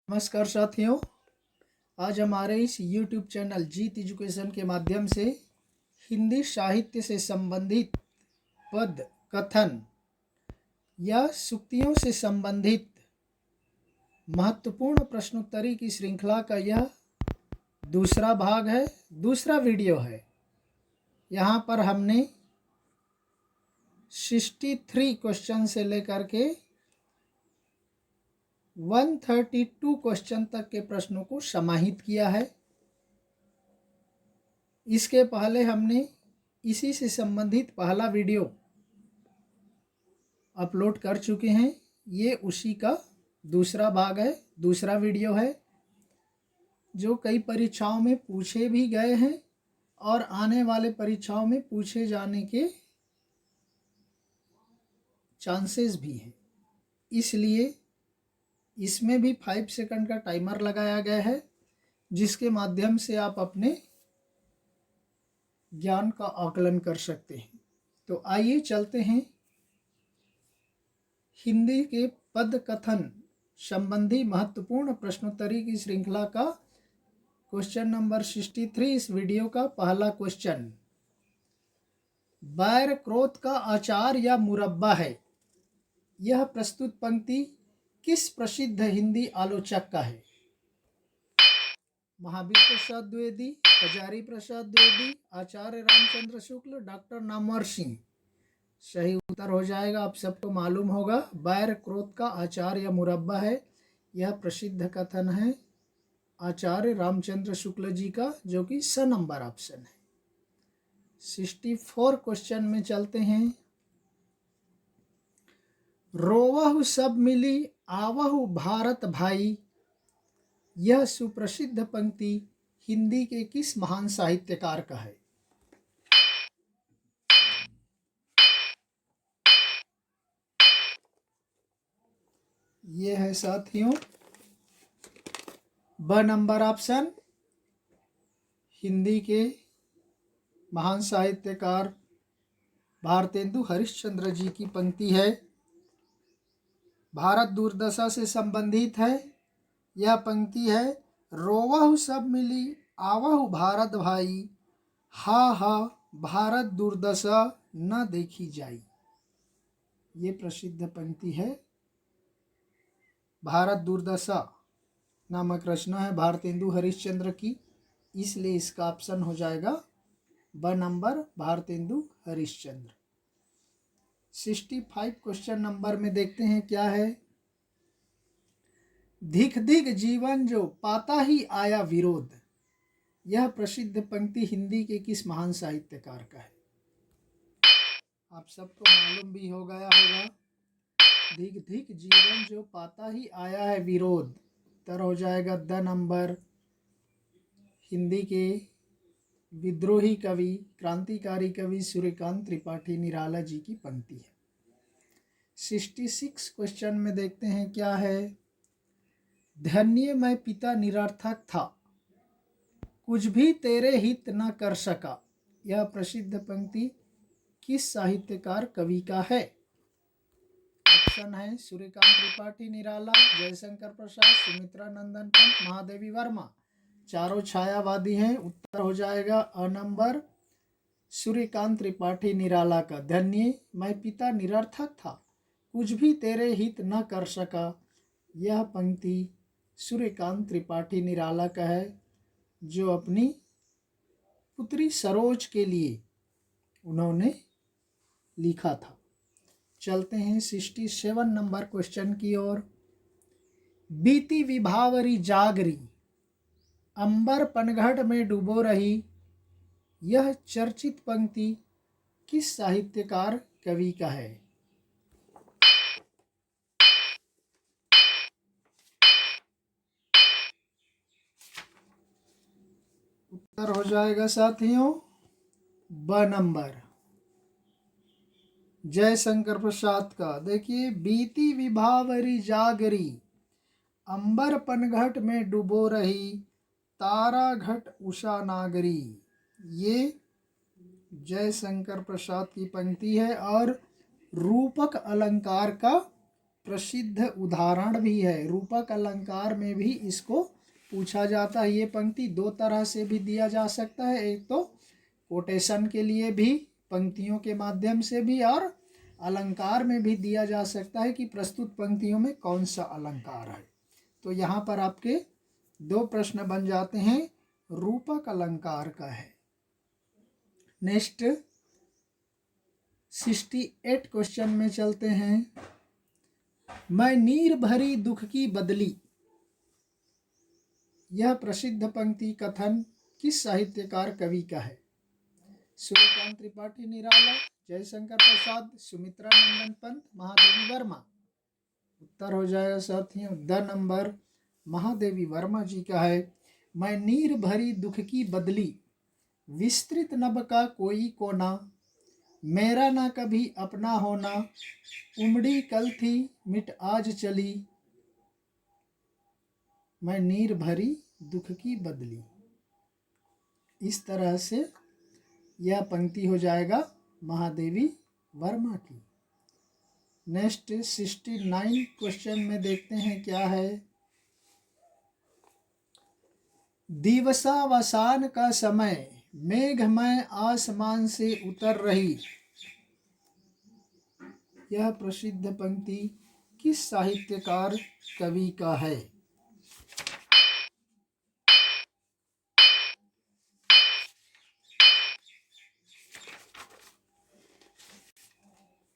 नमस्कार साथियों, आज हमारे इस YouTube चैनल जीत एजुकेशन के माध्यम से हिंदी साहित्य से संबंधित पद, कथन या सूक्तियों से संबंधित महत्वपूर्ण प्रश्नोत्तरी की श्रृंखला का यह दूसरा भाग है, दूसरा वीडियो है। यहाँ पर हमने 63 क्वेश्चन से लेकर के 132 क्वेश्चन तक के प्रश्नों को समाहित किया है। इसके पहले हमने इसी से संबंधित पहला वीडियो अपलोड कर चुके हैं। ये उसी का दूसरा भाग है, दूसरा वीडियो है, जो कई परीक्षाओं में पूछे भी गए हैं और आने वाले परीक्षाओं में पूछे जाने के चांसेस भी हैं। इसलिए इसमें भी 5 सेकंड का टाइमर लगाया गया है, जिसके माध्यम से आप अपने ज्ञान का आकलन कर सकते हैं। तो आइए चलते हैं हिंदी के पद कथन संबंधी महत्वपूर्ण प्रश्नोत्तरी की श्रृंखला का क्वेश्चन नंबर 63। इस वीडियो का पहला क्वेश्चन, बैर क्रोध का अचार या मुरब्बा है। यह प्रस्तुत पंक्ति किस प्रसिद्ध हिंदी आलोचक का है? महावीर प्रसाद द्विवेदी, हजारी प्रसाद द्विवेदी, आचार्य रामचंद्र शुक्ल, डॉक्टर नामवर सिंह। सही उत्तर हो जाएगा, आप सबको मालूम होगा, बैर क्रोध का अचार या मुरब्बा है। यह प्रसिद्ध कथन है आचार्य रामचंद्र शुक्ल जी का, जो कि स नंबर ऑप्शन है। 64 क्वेश्चन में चलते हैं। रोवहु सब मिली आवहु भारत भाई। यह सुप्रसिद्ध पंक्ति हिंदी के किस महान साहित्यकार का है? ये है साथियों ब नंबर ऑप्शन। हिंदी के महान साहित्यकार भारतेंदु हरिश्चंद्र जी की पंक्ति है। भारत दुर्दशा से संबंधित है। यह पंक्ति है, रोवहु सब मिली आवहु भारत भाई, हा हा भारत दुर्दशा न देखी जाई। ये प्रसिद्ध पंक्ति है। भारत दुर्दशा नामक रचना है भारतेंदु हरिश्चंद्र की, इसलिए इसका ऑप्शन हो जाएगा ब number, Bharatendu Harishchandra. 65 question number में देखते हैं क्या है। धिक धिक जीवन जो पाता ही आया विरोध। यह प्रसिद्ध पंक्ति हिंदी के किस महान साहित्यकार का है? आप सबको मालूम भी हो गया होगा, धिक धिक जीवन जो पाता ही आया है विरोध। उत्तर हो जाएगा द नंबर, हिंदी के विद्रोही कवि, क्रांतिकारी कवि सूर्यकांत त्रिपाठी निराला जी की पंक्ति है। 66 क्वेश्चन में देखते हैं क्या है। धन्य मैं पिता निरर्थक था, कुछ भी तेरे हित न कर सका। यह प्रसिद्ध पंक्ति किस साहित्यकार कवि का है? ऑप्शन है सूर्यकांत त्रिपाठी निराला, जयशंकर प्रसाद, सुमित्रा नंदन पंत, महादेवी वर्मा। चारों छायावादी हैं। उत्तर हो जाएगा अ नंबर, सूर्यकांत त्रिपाठी निराला का। धन्य मैं पिता निरर्थक था, कुछ भी तेरे हित न कर सका। यह पंक्ति सूर्यकांत त्रिपाठी निराला का है, जो अपनी पुत्री सरोज के लिए उन्होंने लिखा था। चलते हैं 67 नंबर क्वेश्चन की ओर। बीती विभावरी जागरी, अंबर पनघट में डूबो रही। यह चर्चित पंक्ति किस साहित्यकार कवि का है? उत्तर हो जाएगा साथियों ब नंबर, जयशंकर प्रसाद का। देखिए, बीती विभावरी जागरी, अंबर पनघट में डूबो रही, तारा घट उषा नागरी। ये जयशंकर प्रसाद की पंक्ति है और रूपक अलंकार का प्रसिद्ध उदाहरण भी है। रूपक अलंकार में भी इसको पूछा जाता है। ये पंक्ति दो तरह से भी दिया जा सकता है, एक तो कोटेशन के लिए भी, पंक्तियों के माध्यम से भी, और अलंकार में भी दिया जा सकता है कि प्रस्तुत पंक्तियों में कौन सा अलंकार है। तो यहाँ पर आपके दो प्रश्न बन जाते हैं, रूपक अलंकार का है। नेक्स्ट 68 क्वेश्चन में चलते हैं। मैं नीर भरी दुख की बदली, यह प्रसिद्ध पंक्ति कथन किस साहित्यकार कवि का है? सूर्यकांत त्रिपाठी निराला, जयशंकर प्रसाद, सुमित्रा नंदन पंत, महादेवी वर्मा। उत्तर हो जाएगा साथियों द नंबर महादेवी वर्मा जी का है। मैं नीर भरी दुख की बदली, विस्तृत नभ का कोई कोना, मेरा ना कभी अपना होना, उमड़ी कल थी मिट आज चली। मैं नीर भरी दुख की बदली, इस तरह से यह पंक्ति हो जाएगा महादेवी वर्मा की। नेक्स्ट 69 क्वेश्चन में देखते हैं क्या है। दिवसावसान का समय, मेघमय आसमान से उतर रही, यह प्रसिद्ध पंक्ति किस साहित्यकार कवि का है?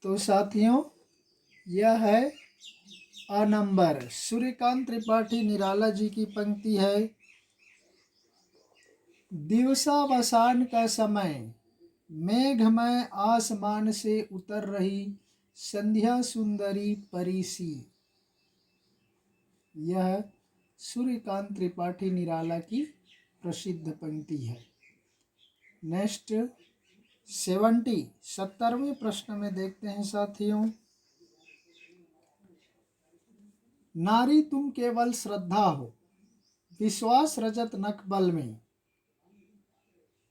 तो साथियों यह है अ नंबर सूर्यकांत त्रिपाठी निराला जी की पंक्ति है। दिवसावसान का समय, मेघमय आसमान से उतर रही, संध्या सुंदरी परिसी, यह सूर्यकांत त्रिपाठी निराला की प्रसिद्ध पंक्ति है। नेक्स्ट 70वें प्रश्न में देखते हैं साथियों। नारी तुम केवल श्रद्धा हो, विश्वास रजत नखबल में,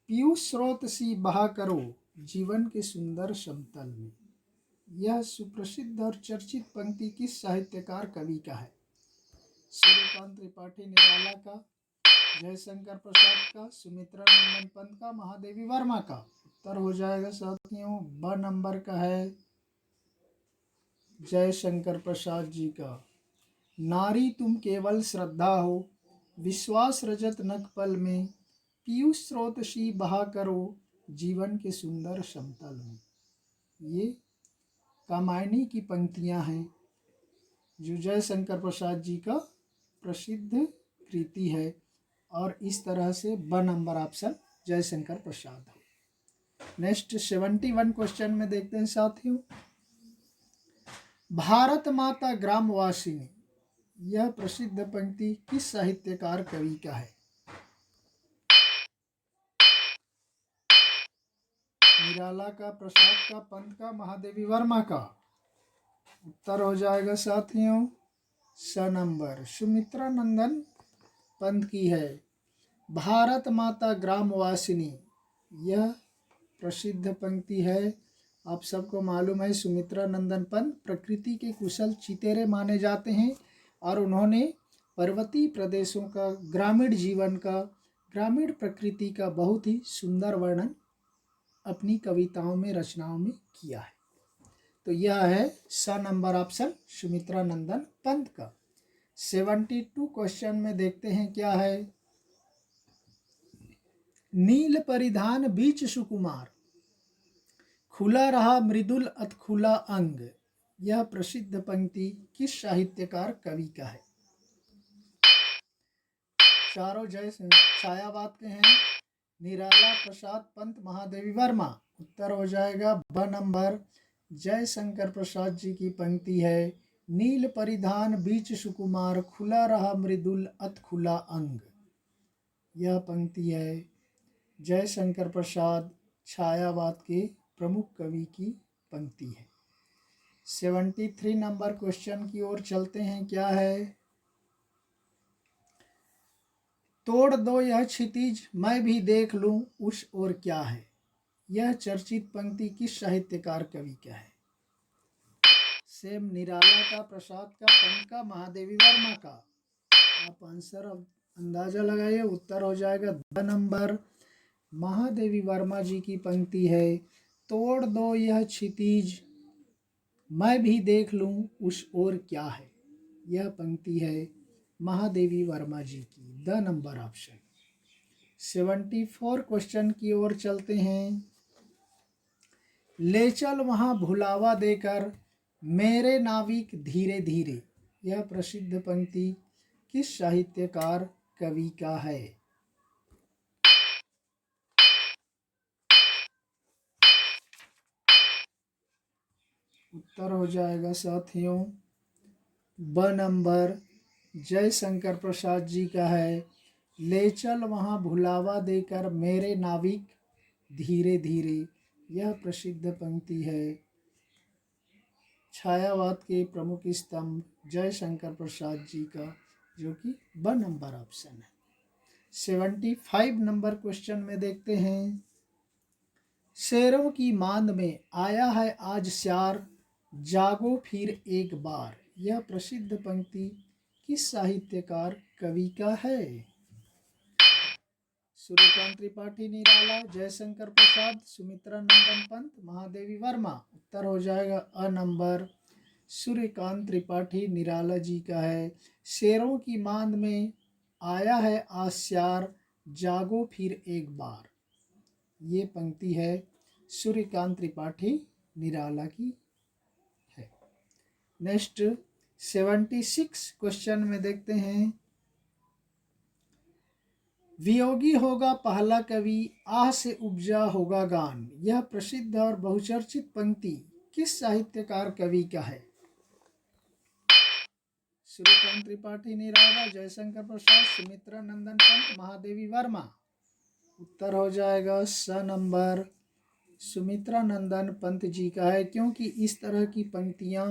पीयूष स्रोत सी बहा करो, जीवन के सुंदर समतल में, यह सुप्रसिद्ध और चर्चित पंक्ति किस साहित्यकार कवि का है? सूर्यकांत त्रिपाठी निराला का, जयशंकर प्रसाद का, सुमित्रा नंदन पंत का, महादेवी वर्मा का। उत्तर हो जाएगा साथियों ब नंबर का है जयशंकर प्रसाद जी का। नारी तुम केवल श्रद्धा हो, विश्वास रजत नखपल में, पीयूष स्रोत सी बहा करो, जीवन के सुंदर समतल में। ये कामायनी की पंक्तियां हैं जो जयशंकर प्रसाद जी का प्रसिद्ध कृति है, और इस तरह से ब नंबर ऑप्शन जयशंकर प्रसाद है। नेक्स्ट 71 क्वेश्चन में देखते हैं साथियों। भारत माता ग्रामवासिनी, यह प्रसिद्ध पंक्ति किस साहित्यकार कवि का है? निराला का, प्रसाद का, पंत का, महादेवी वर्मा का। उत्तर हो जाएगा साथियों स नंबर सुमित्रा नंदन पंत की है। भारत माता ग्रामवासिनी, यह प्रसिद्ध पंक्ति है। आप सबको मालूम है सुमित्रा नंदन पंत प्रकृति के कुशल चितेरे माने जाते हैं, और उन्होंने पर्वतीय प्रदेशों का, ग्रामीण जीवन का, ग्रामीण प्रकृति का बहुत ही सुंदर वर्णन अपनी कविताओं में, रचनाओं में किया है। तो यह है स नंबर ऑप्शन सुमित्रा नंदन पंत का। 72 क्वेश्चन में देखते हैं क्या है। नील परिधान बीच सुकुमार, खुला रहा मृदुल अत खुला अंग, यह प्रसिद्ध पंक्ति किस साहित्यकार कवि का है? चारों जय छायावाद के हैं, निराला, प्रसाद, पंत, महादेवी वर्मा। उत्तर हो जाएगा ब नंबर जयशंकर प्रसाद जी की पंक्ति है। नील परिधान बीच सुकुमार, खुला रहा मृदुल अत खुला अंग, यह पंक्ति है जयशंकर प्रसाद छायावाद के प्रमुख कवि की पंक्ति है। 73 नंबर क्वेश्चन की ओर चलते हैं क्या है। तोड़ दो यह क्षितिज मैं भी देख लूं उस ओर क्या है, यह चर्चित पंक्ति किस साहित्यकार कवि का है? सेम निराला का, प्रसाद का, पंत का, महादेवी वर्मा का। आप आंसर अब अंदाजा लगाइए, उत्तर हो जाएगा द नंबर। महादेवी वर्मा जी की पंक्ति है, तोड़ दो यह क्षितिज मैं भी देख लूं उस ओर क्या है। यह पंक्ति है महादेवी वर्मा जी की, द नंबर ऑप्शन। 74 क्वेश्चन की ओर चलते हैं। ले चल वहां भुलावा देकर मेरे नाविक धीरे धीरे। यह प्रसिद्ध पंक्ति किस साहित्यकार कवि का है? उत्तर हो जाएगा साथियों ब नंबर, जयशंकर प्रसाद जी का है। ले चल वहां भुलावा देकर मेरे नाविक धीरे धीरे। यह प्रसिद्ध पंक्ति है छायावाद के प्रमुख स्तंभ जयशंकर प्रसाद जी का, जो कि ब नंबर ऑप्शन है। 75 नंबर क्वेश्चन में देखते हैं। शेरों की मांद में आया है आज श्यार, जागो फिर एक बार। यह प्रसिद्ध पंक्ति किस साहित्यकार कवि का है? सूर्यकांत त्रिपाठी निराला, जयशंकर प्रसाद, सुमित्रा नंदन पंत, महादेवी वर्मा। उत्तर हो जाएगा अ नंबर, सूर्यकांत त्रिपाठी निराला जी का है। शेरों की मांद में आया है आश्यार, जागो फिर एक बार। ये पंक्ति है सूर्यकांत त्रिपाठी निराला की है। नेक्स्ट 76 क्वेश्चन में देखते हैं। वियोगी होगा पहला कवि, आह से उपजा होगा गान। यह प्रसिद्ध और बहुचर्चित पंक्ति किस साहित्यकार कवि का है? सूर्यकांत त्रिपाठी निराला, जयशंकर प्रसाद, सुमित्रा नंदन पंत, महादेवी वर्मा। उत्तर हो जाएगा स नंबर, सुमित्रा नंदन पंत जी का है। क्योंकि इस तरह की पंक्तियां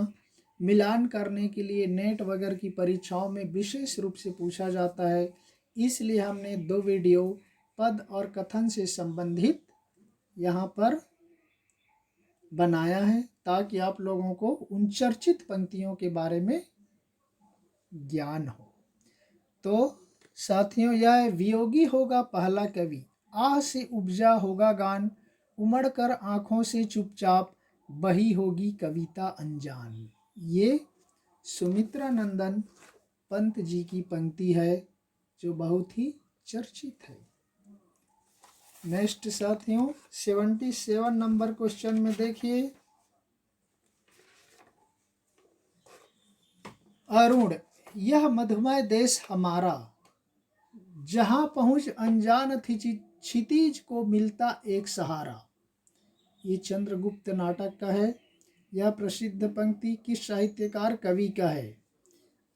मिलान करने के लिए नेट वगैरह की परीक्षाओं में विशेष रूप से पूछा जाता है, इसलिए हमने 2 वीडियो पद और कथन से संबंधित यहाँ पर बनाया है, ताकि आप लोगों को उन चर्चित पंक्तियों के बारे में ज्ञान हो। तो साथियों, यह वियोगी होगा पहला कवि, आह से उपजा होगा गान, उमड़ कर आंखों से चुपचाप बही होगी कविता अनजान। ये सुमित्रा नंदन पंत जी की पंक्ति है, जो बहुत ही चर्चित है। नेक्स्ट साथियों 77 नंबर क्वेश्चन में देखिए। अरुण यह मधुमय देश हमारा, जहां पहुंच अनजान थी क्षितिज को मिलता एक सहारा। ये चंद्रगुप्त नाटक का है। यह प्रसिद्ध पंक्ति किस साहित्यकार कवि का है?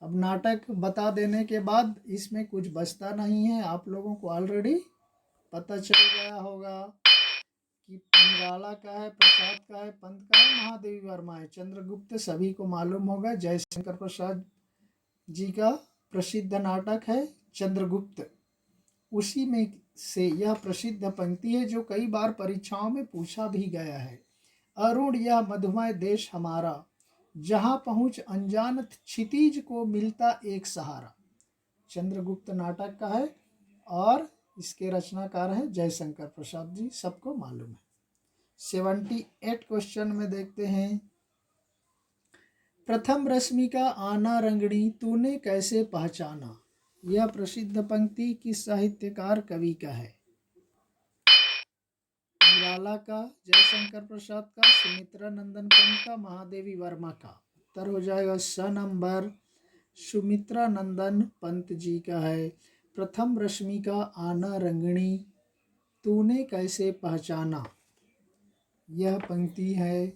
अब नाटक बता देने के बाद इसमें कुछ बचता नहीं है, आप लोगों को ऑलरेडी पता चल गया होगा कि निराला का है, प्रसाद का है, पंत का है, महादेवी वर्मा है। चंद्रगुप्त सभी को मालूम होगा, जयशंकर प्रसाद जी का प्रसिद्ध नाटक है चंद्रगुप्त। उसी में से यह प्रसिद्ध पंक्ति है, जो कई बार परीक्षाओं में पूछा भी गया है। अरुण यह मधुमय देश हमारा, जहां पहुंच अनजान क्षितिज को मिलता एक सहारा। चंद्रगुप्त नाटक का है और इसके रचनाकार हैं जयशंकर प्रसाद जी, सबको मालूम है। 78 क्वेश्चन में देखते हैं। प्रथम रश्मि का आना रंगड़ी तूने कैसे पहचाना। यह प्रसिद्ध पंक्ति किस साहित्यकार कवि का है? निराला का, जयशंकर प्रसाद का, सुमित्रा नंदन पंत का, महादेवी वर्मा का। उत्तर हो जाएगा स नंबर, सुमित्रा नंदन पंत जी का है। प्रथम रश्मि का आना रंगणी तूने कैसे पहचाना। यह पंक्ति है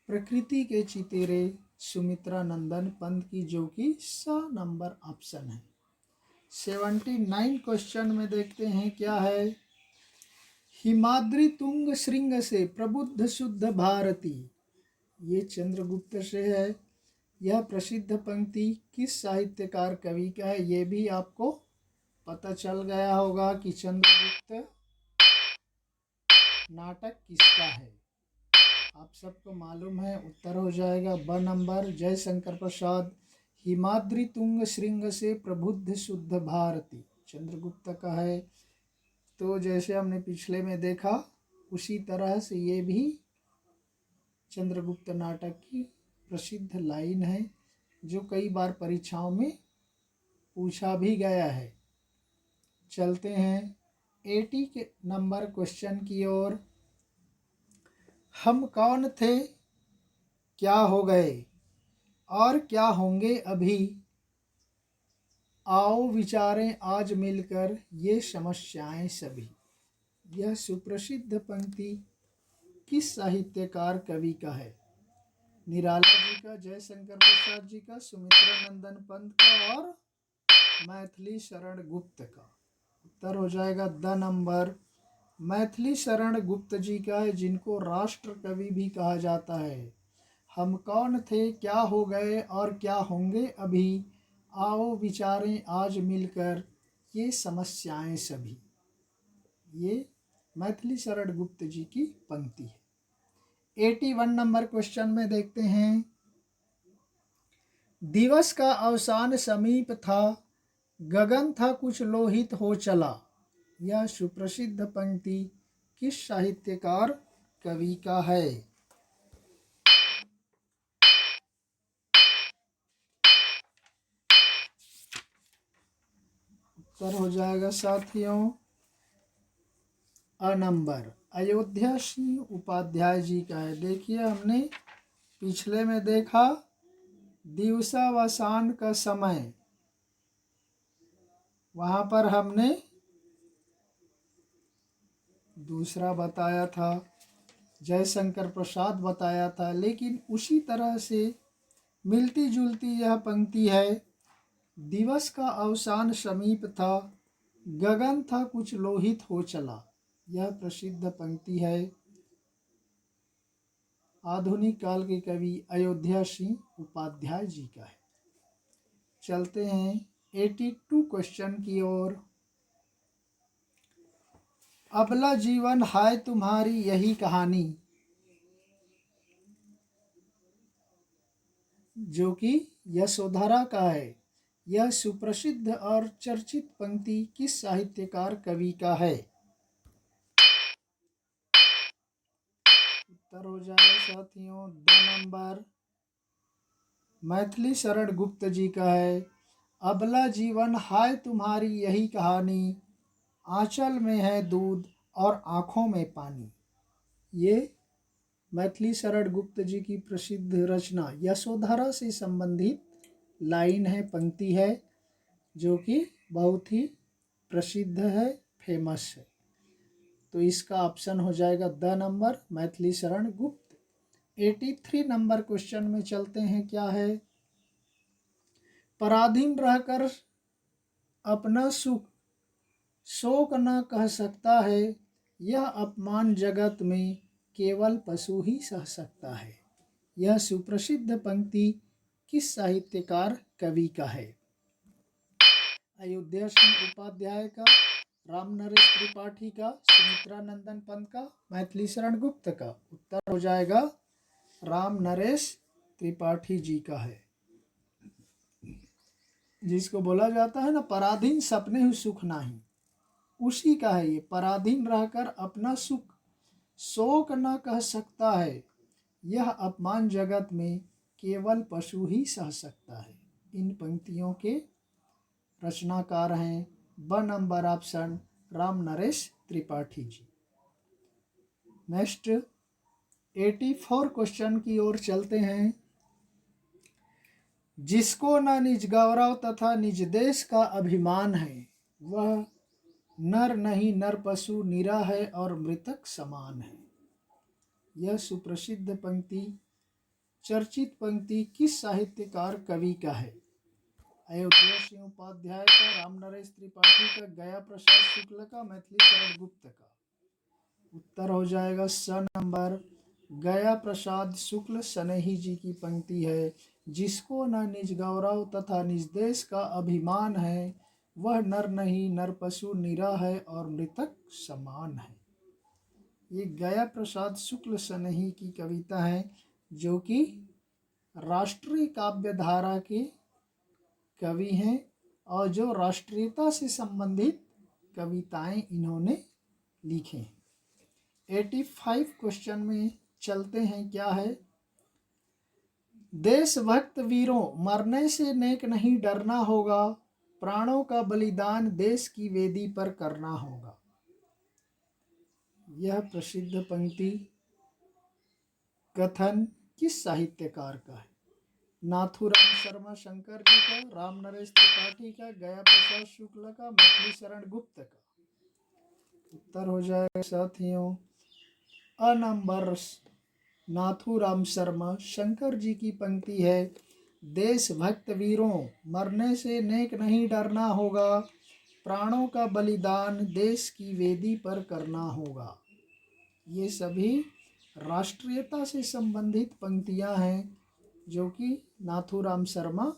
प्रकृति के चितेरे सुमित्रा नंदन पंत की, जो कि स नंबर ऑप्शन है। 79 क्वेश्चन में देखते हैं क्या है। हिमाद्री तुंग श्रृंग से प्रबुद्ध शुद्ध भारती। ये चंद्रगुप्त से है। यह प्रसिद्ध पंक्ति किस साहित्यकार कवि का है? ये भी आपको पता चल गया होगा कि चंद्रगुप्त नाटक किसका है। आप सबको मालूम है, उत्तर हो जाएगा ब नंबर, जयशंकर प्रसाद। हिमाद्री तुंग श्रृंग से प्रबुद्ध शुद्ध भारती, चंद्रगुप्त का है। तो जैसे हमने पिछले में देखा उसी तरह से ये भी चंद्रगुप्त नाटक की प्रसिद्ध लाइन है, जो कई बार परीक्षाओं में पूछा भी गया है। चलते हैं 80 के नंबर क्वेश्चन की ओर। हम कौन थे, क्या हो गए और क्या होंगे अभी, आओ विचारें आज मिलकर ये समस्याएं सभी। यह सुप्रसिद्ध पंक्ति किस साहित्यकार कवि का है? निराला जी का, जयशंकर प्रसाद जी का, सुमित्रानंदन पंत का और मैथिली शरण गुप्त का। उत्तर हो जाएगा द नंबर, मैथिली शरण गुप्त जी का है, जिनको राष्ट्र कवि भी कहा जाता है। हम कौन थे, क्या हो गए और क्या होंगे अभी, आओ विचारें आज मिलकर ये समस्याएं सभी। ये मैथिली शरण गुप्त जी की पंक्ति है। 81 नंबर क्वेश्चन में देखते हैं। दिवस का अवसान समीप था, गगन था कुछ लोहित हो चला। यह सुप्रसिद्ध पंक्ति किस साहित्यकार कवि का है? उत्तर हो जाएगा साथियों अ नंबर, अयोध्या सिंह उपाध्याय जी का है। देखिए हमने पिछले में देखा दिवसावसान का समय, वहाँ पर हमने दूसरा बताया था, जयशंकर प्रसाद बताया था, लेकिन उसी तरह से मिलती जुलती यह पंक्ति है। दिवस का अवसान समीप था, गगन था कुछ लोहित हो चला। यह प्रसिद्ध पंक्ति है आधुनिक काल के कवि अयोध्या सिंह उपाध्याय जी का है। चलते हैं 82 क्वेश्चन की ओर। अबला जीवन हाय तुम्हारी यही कहानी, जो कि यशोधरा का है। यह सुप्रसिद्ध और चर्चित पंक्ति किस साहित्यकार कवि का है? उत्तर हो जाएगा साथियों द नंबर, मैथिली शरण गुप्त जी का है। अबला जीवन हाय तुम्हारी यही कहानी, आंचल में है दूध और आँखों में पानी। ये मैथिली शरण गुप्त जी की प्रसिद्ध रचना यशोधरा से संबंधित लाइन है, पंक्ति है, जो कि बहुत ही प्रसिद्ध है, फेमस है। तो इसका ऑप्शन हो जाएगा the number, Maithili Sharan Gupt. 83 number question में चलते हैं। क्या है? पराधीन रहकर अपना सुख शोक न कह सकता है, यह अपमान जगत में केवल पशु ही सह सकता है। यह सुप्रसिद्ध पंक्ति किस साहित्यकार कवि का है? अयोध्या सिंह उपाध्याय का, राम नरेश त्रिपाठी का, सुमित्रानंदन पंत का, मैथिली शरण गुप्त का। उत्तर हो जाएगा राम नरेश त्रिपाठी जी का है, जिसको बोला जाता है ना पराधीन सपने ही सुख नाही, उसी का है ये। पराधीन रहकर अपना सुख शोक न कह सकता है, यह अपमान जगत में केवल पशु ही सह सकता है। इन पंक्तियों के रचनाकार हैं ब number option Ram Naresh Tripathi ji. Next 84 question की ओर चलते हैं। जिसको न निज गौरव तथा निज देश का अभिमान है, वह नर नहीं नर पशु निरा है और मृतक समान है। यह सुप्रसिद्ध पंक्ति चर्चित पंक्ति किस साहित्यकार कवि का है? अयोध्या सिंह उपाध्याय का, राम नरेश त्रिपाठी का, गया प्रसाद शुक्ल का, मैथिली शरण गुप्त का। उत्तर हो जाएगा स नंबर, गया प्रसाद शुक्ल सनेही जी की पंक्ति है। जिसको न निज गौरव तथा निज देश का अभिमान है, वह नर नहीं नर पशु निरा है और मृतक समान है। ये गया प्रसाद शुक्ल सनही की कविता है, जो कि राष्ट्रीय काव्य धारा के कवि हैं और जो राष्ट्रीयता से संबंधित कविताएं इन्होंने लिखे हैं। 85 क्वेश्चन में चलते हैं। क्या है? देशभक्त वीरों, मरने से नेक नहीं डरना होगा, प्राणों का बलिदान देश की वेदी पर करना होगा। यह प्रसिद्ध पंक्ति कथन किस साहित्यकार का है? नाथूराम शर्मा शंकर जी का, राम नरेश त्रिपाठी का, गया प्रसाद शुक्ल का, मैथिली शरण गुप्त का। उत्तर हो जाएगा साथियों अ नंबर। नाथूराम शर्मा शंकर जी की पंक्ति है, देशभक्त वीरों, मरने से नेक नहीं डरना होगा, प्राणों का बलिदान देश की वेदी पर करना होगा। ये सभी राष्ट्रीयता से संबंधित पंक्तियां हैं, जो कि Nathuram Sharma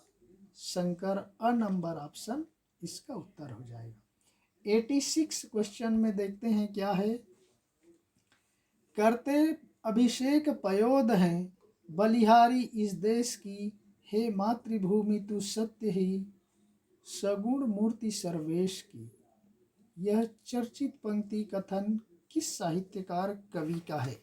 Shankar. A number option इसका उत्तर हो जाएगा। 86 क्वेश्चन में देखते हैं। क्या है? करते अभिषेक पयोध हैं, बलिहारी इस देश की, हे मातृभूमि तू सत्य ही, सगुण मूर्ति सर्वेश की। यह चर्चित पंक्ति कथन किस साहित्यकार कवि का है?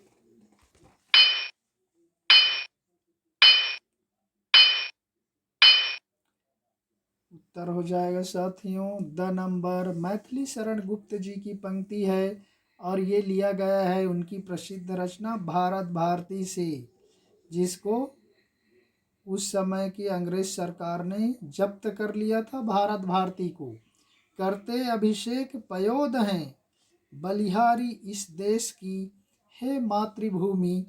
उत्तर हो जाएगा साथियों द नंबर। मैथिली शरण गुप्त जी की पंक्ति है और ये लिया गया है उनकी प्रसिद्ध रचना भारत भारती से, जिसको उस समय की अंग्रेज सरकार ने जब्त कर लिया था भारत भारती को। करते अभिषेक पयोध हैं, बलिहारी इस देश की, हे मातृभूमि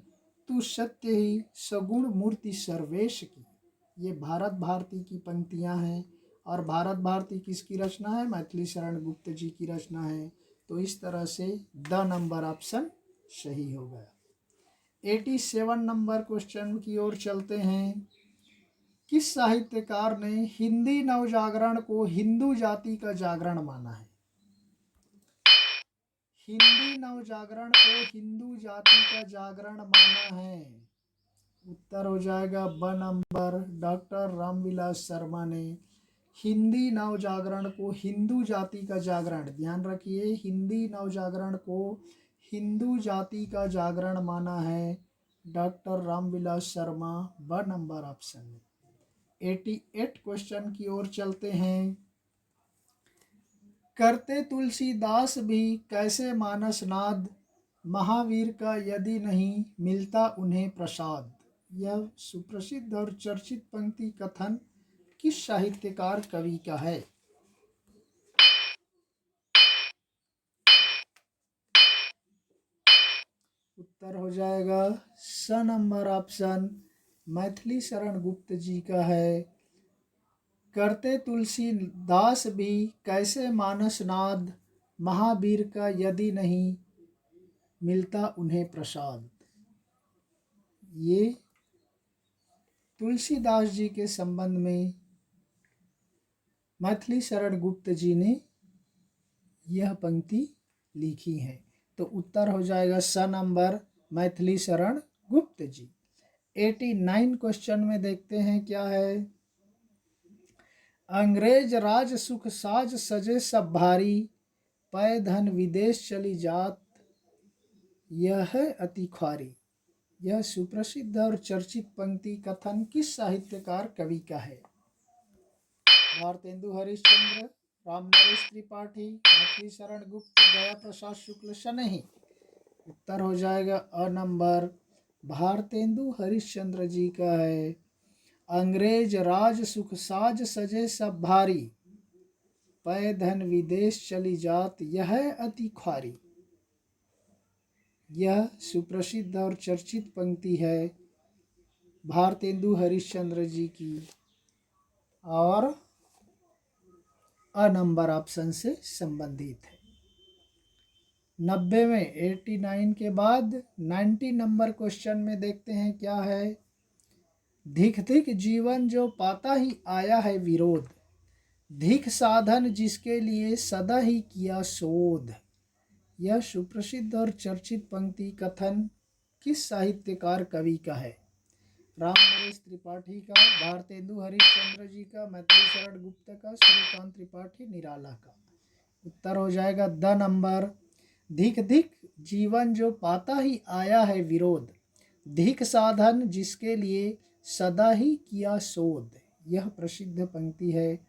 तू सत्य ही, सगुण मूर्ति सर्वेश की। ये भारत भारती की पंक्तियां हैं और भारत भारती किसकी रचना है? मैथिली शरण गुप्त जी की रचना है। तो इस तरह से द नंबर ऑप्शन सही हो गया। 87 नंबर क्वेश्चन की ओर चलते हैं। किस साहित्यकार ने हिंदी नवजागरण को हिंदू जाति का जागरण माना है? हिंदी नवजागरण को हिंदू जाति का जागरण माना है। उत्तर हो जाएगा ब नंबर। डॉक्टर रामविलास शर्मा ने हिंदी नवजागरण को हिंदू जाति का जागरण, ध्यान रखिए, हिंदी नवजागरण को हिंदू जाति का जागरण माना है डॉक्टर रामविलास शर्मा। ब नंबर ऑप्शन में। 88 क्वेश्चन की ओर चलते हैं। करते तुलसीदास भी कैसे मानस नाद, महावीर का यदि नहीं मिलता उन्हें प्रसाद। यह सुप्रसिद्ध और चर्चित पंक्ति कथन किस साहित्यकार कवि का है? उत्तर हो जाएगा स नंबर ऑप्शन। मैथिली शरण गुप्त जी का है। करते तुलसीदास भी कैसे मानस नाद, महावीर का यदि नहीं मिलता उन्हें प्रसाद। ये तुलसीदास जी के संबंध में मैथिली शरण गुप्त जी ने यह पंक्ति लिखी है। तो उत्तर हो जाएगा स नंबर, मैथिली शरण गुप्त जी। 89 क्वेश्चन में देखते हैं। क्या है? अंग्रेज राज सुख साज सजे सब भारी, पै धन विदेश चली जात यह है अति ख्वारी। यह सुप्रसिद्ध और चर्चित पंक्ति कथन किस साहित्यकार कवि का है? भारतेंदु हरिश्चंद्र, राम नरेश त्रिपाठी, मैथिली शरण गुप्त, गया प्रसाद शुक्ल सनही। उत्तर हो जाएगा अ नंबर। भारतेंदु हरिश्चंद्र जी का है। अंग्रेज राज सुख साज सजे सब भारी, पै धन विदेश चली जात यह अति ख्वारी। यह सुप्रसिद्ध और चर्चित पंक्ति है भारतेंदु हरिश्चंद्र जी की और अ नंबर ऑप्शन से संबंधित है। 90 में 89 के बाद 90 नंबर क्वेश्चन में देखते हैं। क्या है? धिक धिक जीवन जो पाता ही आया है विरोध, धिक साधन जिसके लिए सदा ही किया शोध। यह सुप्रसिद्ध और चर्चित पंक्ति कथन किस साहित्यकार कवि का है? राम नरेश त्रिपाठी का, भारतेंदु हरिश्चंद्र जी का, मैथिली शरण गुप्त का, सूर्यकांत त्रिपाठी निराला का। उत्तर हो जाएगा द नंबर। धिक धिक जीवन जो पाता ही आया है विरोध, धिक साधन जिसके लिए सदा ही किया शोध। यह प्रसिद्ध पंक्ति है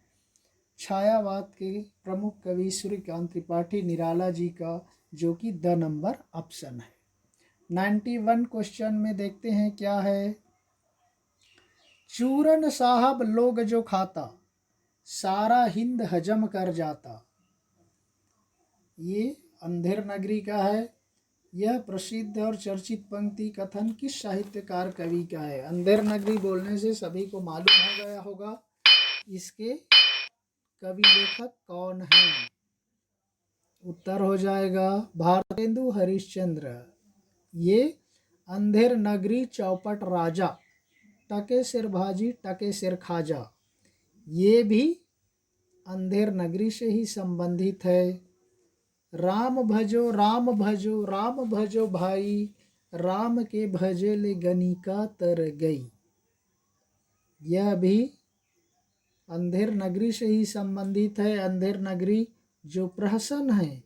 छायावाद के प्रमुख कवि सूर्यकांत त्रिपाठी निराला जी का, जो कि द नंबर ऑप्शन है। 91 क्वेश्चन में देखते हैं क्या है। चूरन साहब लोग जो खाता, सारा हिंद हजम कर जाता। ये अंधेर नगरी का है। यह प्रसिद्ध और चर्चित पंक्ति कथन किस साहित्यकार कवि का है? अंधेर नगरी बोलने से सभी को मालूम हो गया होगा इसके कवि लेखक कौन हैं। उत्तर हो जाएगा भारतेंदु हरिश्चंद्र। ये अंधेर नगरी चौपट राजा, टके सिर भाजी टके सिर खाजा, ये भी अंधेर नगरी से ही संबंधित है। राम भजो राम भजो राम भजो भाई, राम के भजे ले गनिका तर गई। यह भी अंधेर नगरी से ही संबंधित है। अंधेर नगरी जो प्रहसन है,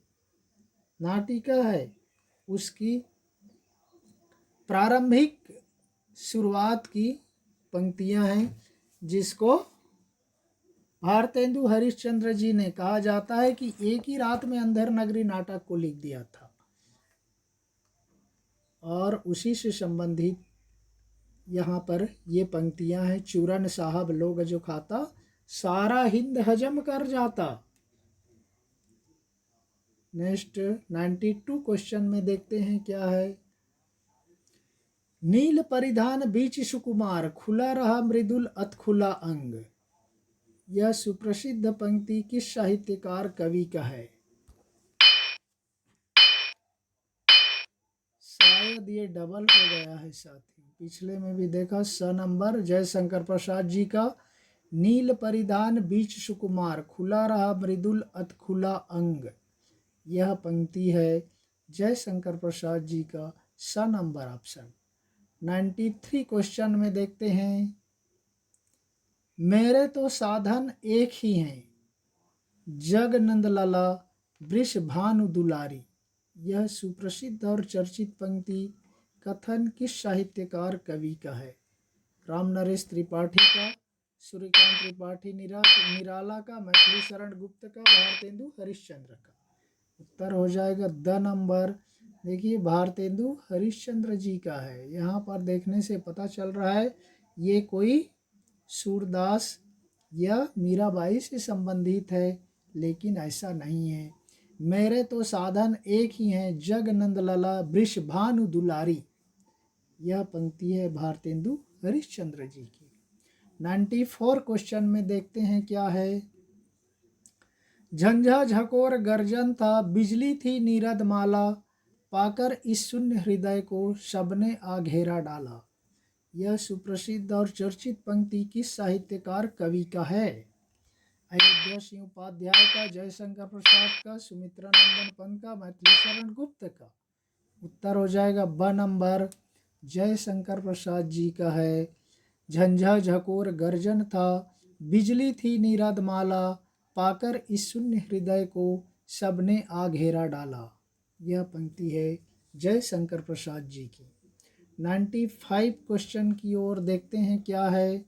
नाटिका है, उसकी प्रारंभिक शुरुआत की पंक्तियां हैं, जिसको भारतेंदु हरिश्चंद्र जी ने कहा जाता है कि एक ही रात में अंधेर नगरी नाटक को लिख दिया था, और उसी से संबंधित यहाँ पर ये पंक्तियां हैं। चूरन साहब लोग जो खाता, सारा हिंद हजम कर जाता। नेक्स्ट 92 क्वेश्चन में देखते हैं क्या है। नील परिधान बीच सुकुमार, खुला रहा मृदुल अत खुला अंग। यह सुप्रसिद्ध पंक्ति किस साहित्यकार कवि का है? शायद ये डबल हो गया है साथी, पिछले में भी देखा। स नंबर जयशंकर प्रसाद जी का, नील परिधान बीच सुकुमार, खुला रहा मृदुल अत खुला अंग। यह पंक्ति है जयशंकर प्रसाद जी का, स नंबर ऑप्शन। 93 क्वेश्चन में देखते हैं। मेरे तो साधन एक ही हैं, जग नंदलाला वृष भानु दुलारी। यह सुप्रसिद्ध और चर्चित पंक्ति कथन किस साहित्यकार कवि का है? राम नरेश त्रिपाठी का, सूर्यकांत त्रिपाठी निराला का, मैथिली शरण गुप्त का, भारतेंदु हरिश्चंद्र का। उत्तर हो जाएगा द नंबर। देखिए भारतेंदु हरिश्चंद्र जी का है। यहाँ पर देखने से पता चल रहा है ये कोई सूरदास या मीराबाई से संबंधित है, लेकिन ऐसा नहीं है। मेरे तो साधन एक ही हैं, जग नंदलाला वृष भानु दुलारी। यह पंक्ति है भारतेंदु हरिश्चंद्र जी की। 94 क्वेश्चन में देखते हैं क्या है। झंझा झकोर गर्जन था, बिजली थी नीरद माला, पाकर इस शून्य हृदय को सबने आ घेरा डाला। यह सुप्रसिद्ध और चर्चित पंक्ति किस साहित्यकार कवि का है? अयोध्या सिंह उपाध्याय का, जयशंकर प्रसाद का, सुमित्रा नंदन पंत का, मैथिली शरण गुप्त का। उत्तर हो जाएगा ब नंबर, जयशंकर प्रसाद जी का है। झंझा झकोर गर्जन था, बिजली थी नीरद माला, पाकर इस शून्य हृदय को सबने आ घेरा डाला। यह पंक्ति है जयशंकर प्रसाद जी की। 95 क्वेश्चन की ओर देखते हैं क्या है।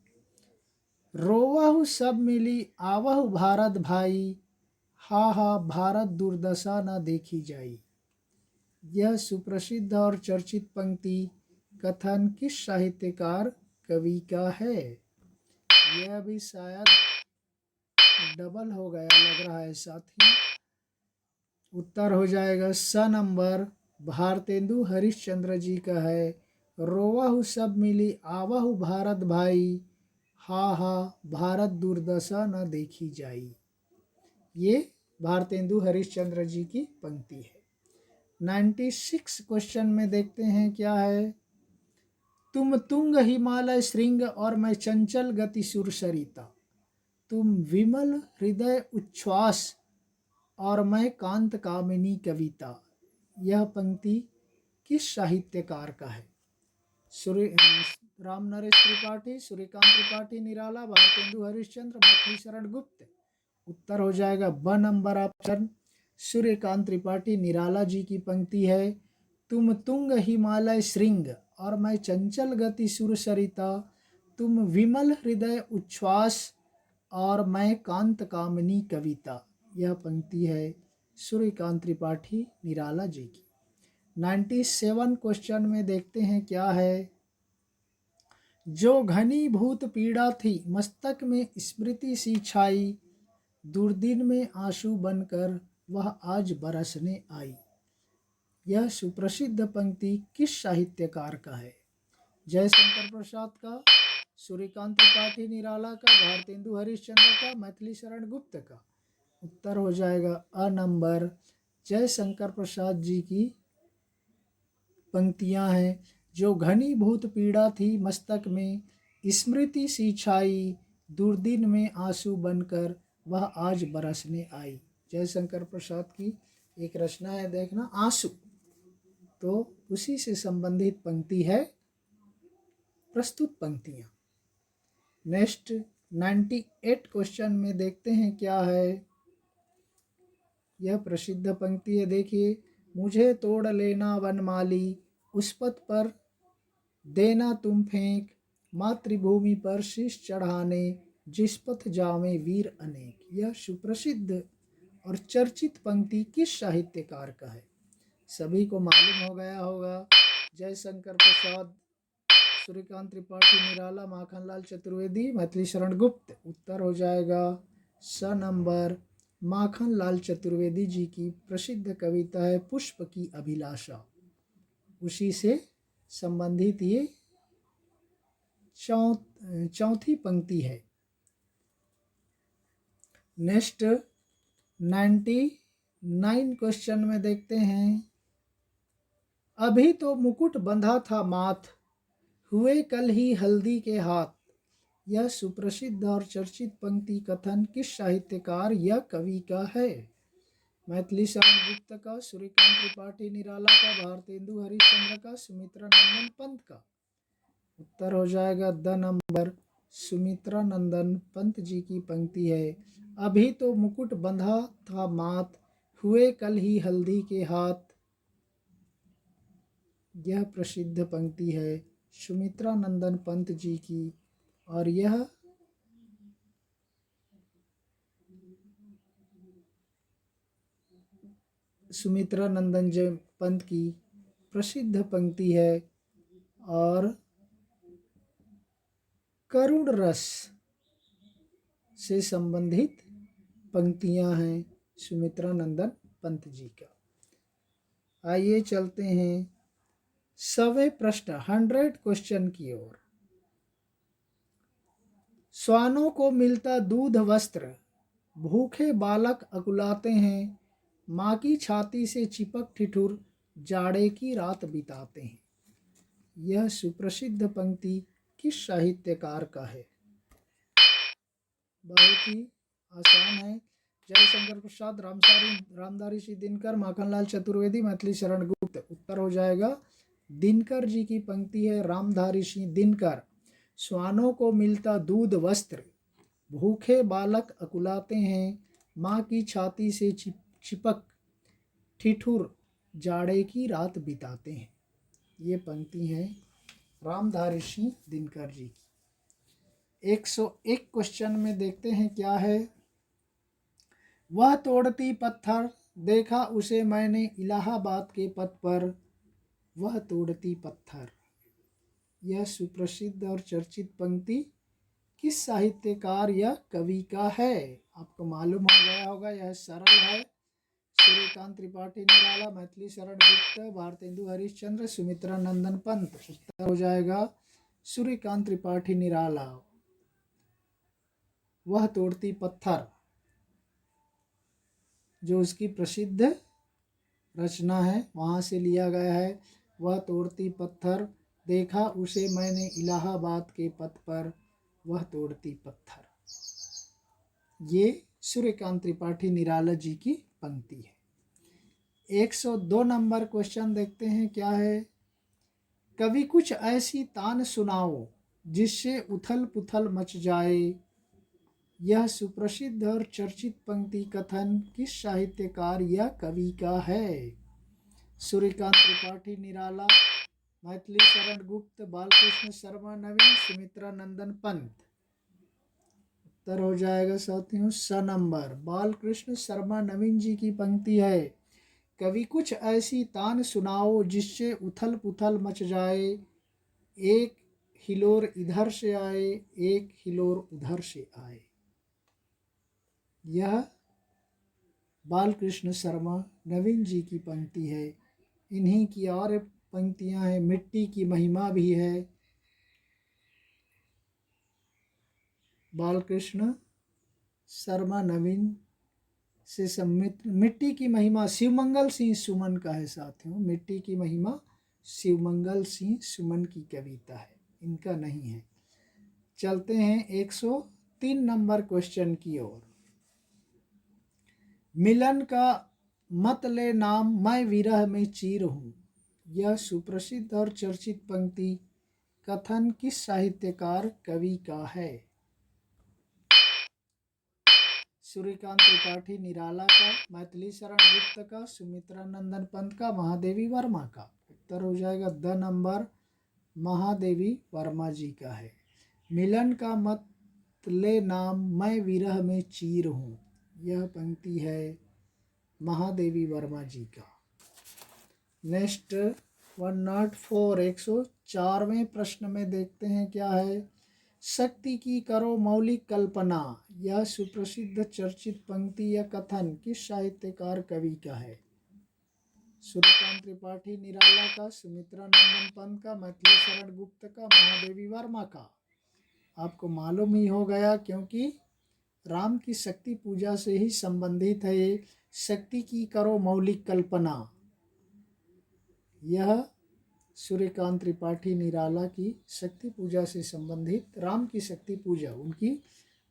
रोवहु सब मिली आवहु भारत भाई, हा हा भारत दुर्दशा न देखी जाई। यह सुप्रसिद्ध और चर्चित पंक्ति कथन किस साहित्यकार कवि का है? यह भी शायद डबल हो गया लग रहा है साथी। उत्तर हो जाएगा स नंबर, भारतेंदु हरिश्चंद्र जी का है। रोवहु सब मिली आवहु भारत भाई, हा हा भारत दुर्दशा न देखी जाई। ये भारतेंदु हरिश्चंद्र जी की पंक्ति है। 96 क्वेश्चन में देखते हैं क्या है। तुम तुंग हिमालय श्रृंग और मैं चंचल गति सुर सरिता, तुम विमल हृदय उच्छ्वास और मैं कांत कामिनी कविता। यह पंक्ति किस साहित्यकार का है? सूर्य राम नरेश त्रिपाठी, सूर्यकांत त्रिपाठी निराला, भारतेंदु हरिश्चंद्र, मैथिली शरण गुप्त। उत्तर हो जाएगा ब नंबर ऑप्शन, सूर्यकांत त्रिपाठी निराला जी की पंक्ति है। तुम तुंग हिमालय श्रृंग और मैं चंचल गति सुर सरिता, तुम विमल हृदय उच्छ्वास और मैं कांत कामनी कविता। यह पंक्ति है सूर्यकांत त्रिपाठी निराला जी की। 97 क्वेश्चन में देखते हैं क्या है। जो घनीभूत पीड़ा थी मस्तक में स्मृति सी छाई, दुर्दिन में आंसू बनकर वह आज बरसने आई। यह सुप्रसिद्ध पंक्ति किस साहित्यकार का है? जयशंकर प्रसाद का, सूर्यकांत त्रिपाठी निराला का, भारतेंदु हरिश्चंद्र का, मैथिली शरण गुप्त का। उत्तर हो जाएगा अ नंबर, जयशंकर प्रसाद जी की पंक्तियां हैं। जो घनीभूत पीड़ा थी मस्तक में स्मृति सी छाई, दुर्दिन में आंसू बनकर वह आज बरसने आई। जयशंकर प्रसाद की एक रचना है, देखना, आंसू। तो उसी से संबंधित पंक्ति है प्रस्तुत पंक्तियां। नेक्स्ट 98 क्वेश्चन में देखते हैं क्या है। यह प्रसिद्ध पंक्ति है, देखिए। मुझे तोड़ लेना वनमाली, उस पथ पर देना तुम फेंक, मातृभूमि पर शीश चढ़ाने, जिस पथ जावे वीर अनेक। यह सुप्रसिद्ध और चर्चित पंक्ति किस साहित्यकार का है? सभी को मालूम हो गया होगा। जयशंकर प्रसाद, सूर्यकांत त्रिपाठी निराला, माखनलाल चतुर्वेदी, मैथिली शरण गुप्त। उत्तर हो जाएगा स नंबर, माखनलाल चतुर्वेदी जी की प्रसिद्ध कविता है पुष्प की अभिलाषा। उसी से संबंधित ये चौथी पंक्ति है। नेक्स्ट 99 क्वेश्चन में देखते हैं। अभी तो मुकुट बंधा था माथ, हुए कल ही हल्दी के हाथ। यह सुप्रसिद्ध और चर्चित पंक्ति कथन किस साहित्यकार या कवि का है? मैथिली शरण गुप्त का, सूर्यकांत त्रिपाठी निराला का, भारतेंदु हरिश्चंद्र का, सुमित्रा नंदन पंत का। उत्तर हो जाएगा द नंबर, सुमित्रा नंदन पंत जी की पंक्ति है। अभी तो मुकुट बंधा था माथ, हुए कल ही हल्दी के हाथ। यह प्रसिद्ध पंक्ति है सुमित्रा नंदन पंत जी की, और यह सुमित्रा नंदन जी पंत की प्रसिद्ध पंक्ति है। और करुण रस से संबंधित पंक्तियां हैं सुमित्रा नंदन पंत जी का। आइए चलते हैं 100वें प्रश्न 100 क्वेश्चन की ओर। श्वानों को मिलता दूध वस्त्र, भूखे बालक अकुलाते हैं, माँ की छाती से चिपक ठिठुर जाड़े की रात बिताते हैं। यह सुप्रसिद्ध पंक्ति किस साहित्यकार का है? बहुत ही आसान है। जयशंकर प्रसाद, रामधारी सिंह दिनकर, माखनलाल चतुर्वेदी, मैथिली शरण गुप्त। उत्तर हो जाएगा दिनकर जी की पंक्ति है, रामधारी सिंह दिनकर। श्वानों को मिलता दूध वस्त्र, भूखे बालक अकुलाते हैं, माँ की छाती से चिपक ठिठुर जाड़े की रात बिताते हैं। ये पंक्ति है रामधारी सिंह दिनकर जी की। 101 क्वेश्चन में देखते हैं क्या है। वह तोड़ती पत्थर, देखा उसे मैंने इलाहाबाद के पथ पर। वह तोड़ती पत्थर, यह सुप्रसिद्ध और चर्चित पंक्ति किस साहित्यकार या कवि का है? आपको मालूम हो गया होगा, यह सरल है। सूर्यकांत त्रिपाठी निराला, मैथिली शरण गुप्त, भारतेंदु हरिश्चंद्र, सुमित्रा नंदन पंत। उत्तर हो जाएगा सूर्यकांत त्रिपाठी निराला। वह तोड़ती पत्थर जो उसकी प्रसिद्ध रचना है वहाँ से लिया गया है। वह तोड़ती पत्थर, देखा उसे मैंने इलाहाबाद के पथ पर। वह तोड़ती पत्थर, ये सूर्यकांत त्रिपाठी निराला जी की पंक्ति है। 102 नंबर क्वेश्चन देखते हैं क्या है। कभी कुछ ऐसी तान सुनाओ जिससे उथल पुथल मच जाए। यह सुप्रसिद्ध और चर्चित पंक्ति कथन किस साहित्यकार या कवि का है। सूर्यकांत त्रिपाठी निराला, मैथिली शरण गुप्त, बालकृष्ण शर्मा नवीन, सुमित्रा नंदन पंत। उत्तर हो जाएगा साथियों स नंबर, बालकृष्ण शर्मा नवीन जी की पंक्ति है। कभी कुछ ऐसी तान सुनाओ जिससे उथल पुथल मच जाए, एक हिलोर इधर से आए, एक हिलोर उधर से आए। यह बालकृष्ण शर्मा नवीन जी की पंक्ति है। इन्हीं की और पंक्तियां हैं, मिट्टी की महिमा भी है। बालकृष्ण शर्मा नवीन से सम्मिलित मिट्टी की महिमा शिवमंगल सिंह सुमन का है साथियों। मिट्टी की महिमा शिवमंगल सिंह सुमन की कविता है, इनका नहीं है। चलते हैं 103 नंबर क्वेश्चन की ओर। मिलन का मत ले नाम, मैं विरह में चीर हूँ। यह सुप्रसिद्ध और चर्चित पंक्ति कथन किस साहित्यकार कवि का है। सूर्यकांत त्रिपाठी निराला का, मैथिली शरण गुप्त का, सुमित्रा नंदन पंत का, महादेवी वर्मा का। उत्तर हो जाएगा द नंबर, महादेवी वर्मा जी का है। मिलन का मत ले नाम, मैं विरह में चीर हूँ। यह पंक्ति है महादेवी वर्मा जी का। नेक्स्ट 104 104वें प्रश्न में देखते हैं क्या है। शक्ति की करो मौलिक कल्पना। यह सुप्रसिद्ध चर्चित पंक्ति या कथन किस साहित्यकार कवि का है। सूर्यकांत त्रिपाठी निराला का, सुमित्रा नंदन पंत का, मैथिली शरण गुप्त का, महादेवी वर्मा का। आपको मालूम ही हो गया क्योंकि राम की शक्ति पूजा से ही संबंधित है ये। शक्ति की करो मौलिक कल्पना, यह सूर्यकांत त्रिपाठी निराला की शक्ति पूजा से संबंधित राम की शक्ति पूजा, उनकी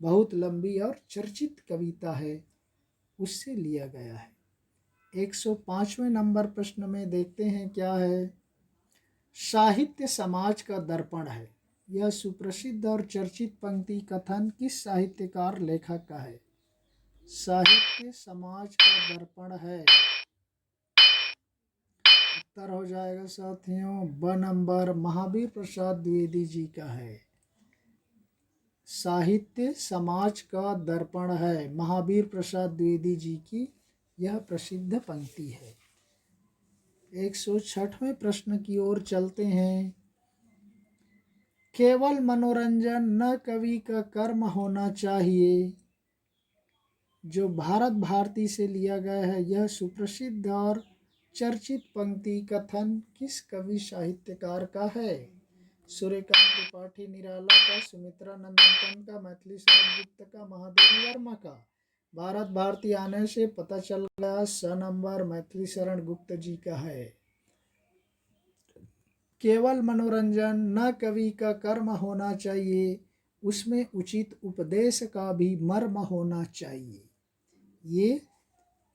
बहुत लंबी और चर्चित कविता है, उससे लिया गया है। 105वें नंबर प्रश्न में देखते हैं क्या है। साहित्य समाज का दर्पण है। यह सुप्रसिद्ध और चर्चित पंक्ति कथन किस साहित्यकार लेखक का है। साहित्य समाज का दर्पण है। उत्तर हो जाएगा साथियों ब नंबर, महावीर प्रसाद द्विवेदी जी का है। साहित्य समाज का दर्पण है, महावीर प्रसाद द्विवेदी जी की यह प्रसिद्ध पंक्ति है। 106वें प्रश्न की ओर चलते हैं। केवल मनोरंजन न कवि का कर्म होना चाहिए, जो भारत भारती से लिया गया है। यह सुप्रसिद्ध और चर्चित पंक्ति कथन किस कवि साहित्यकार का है। सूर्यकांत त्रिपाठी निराला का, सुमित्रा नंदन पंत का, मैथिली शरण गुप्त का, महादेवी वर्मा का। भारत भारती आने से पता चल गया स नंबर, मैथिली शरण गुप्त जी का है। केवल मनोरंजन न कवि का कर्म होना चाहिए, उसमें उचित उपदेश का भी मर्म होना चाहिए। ये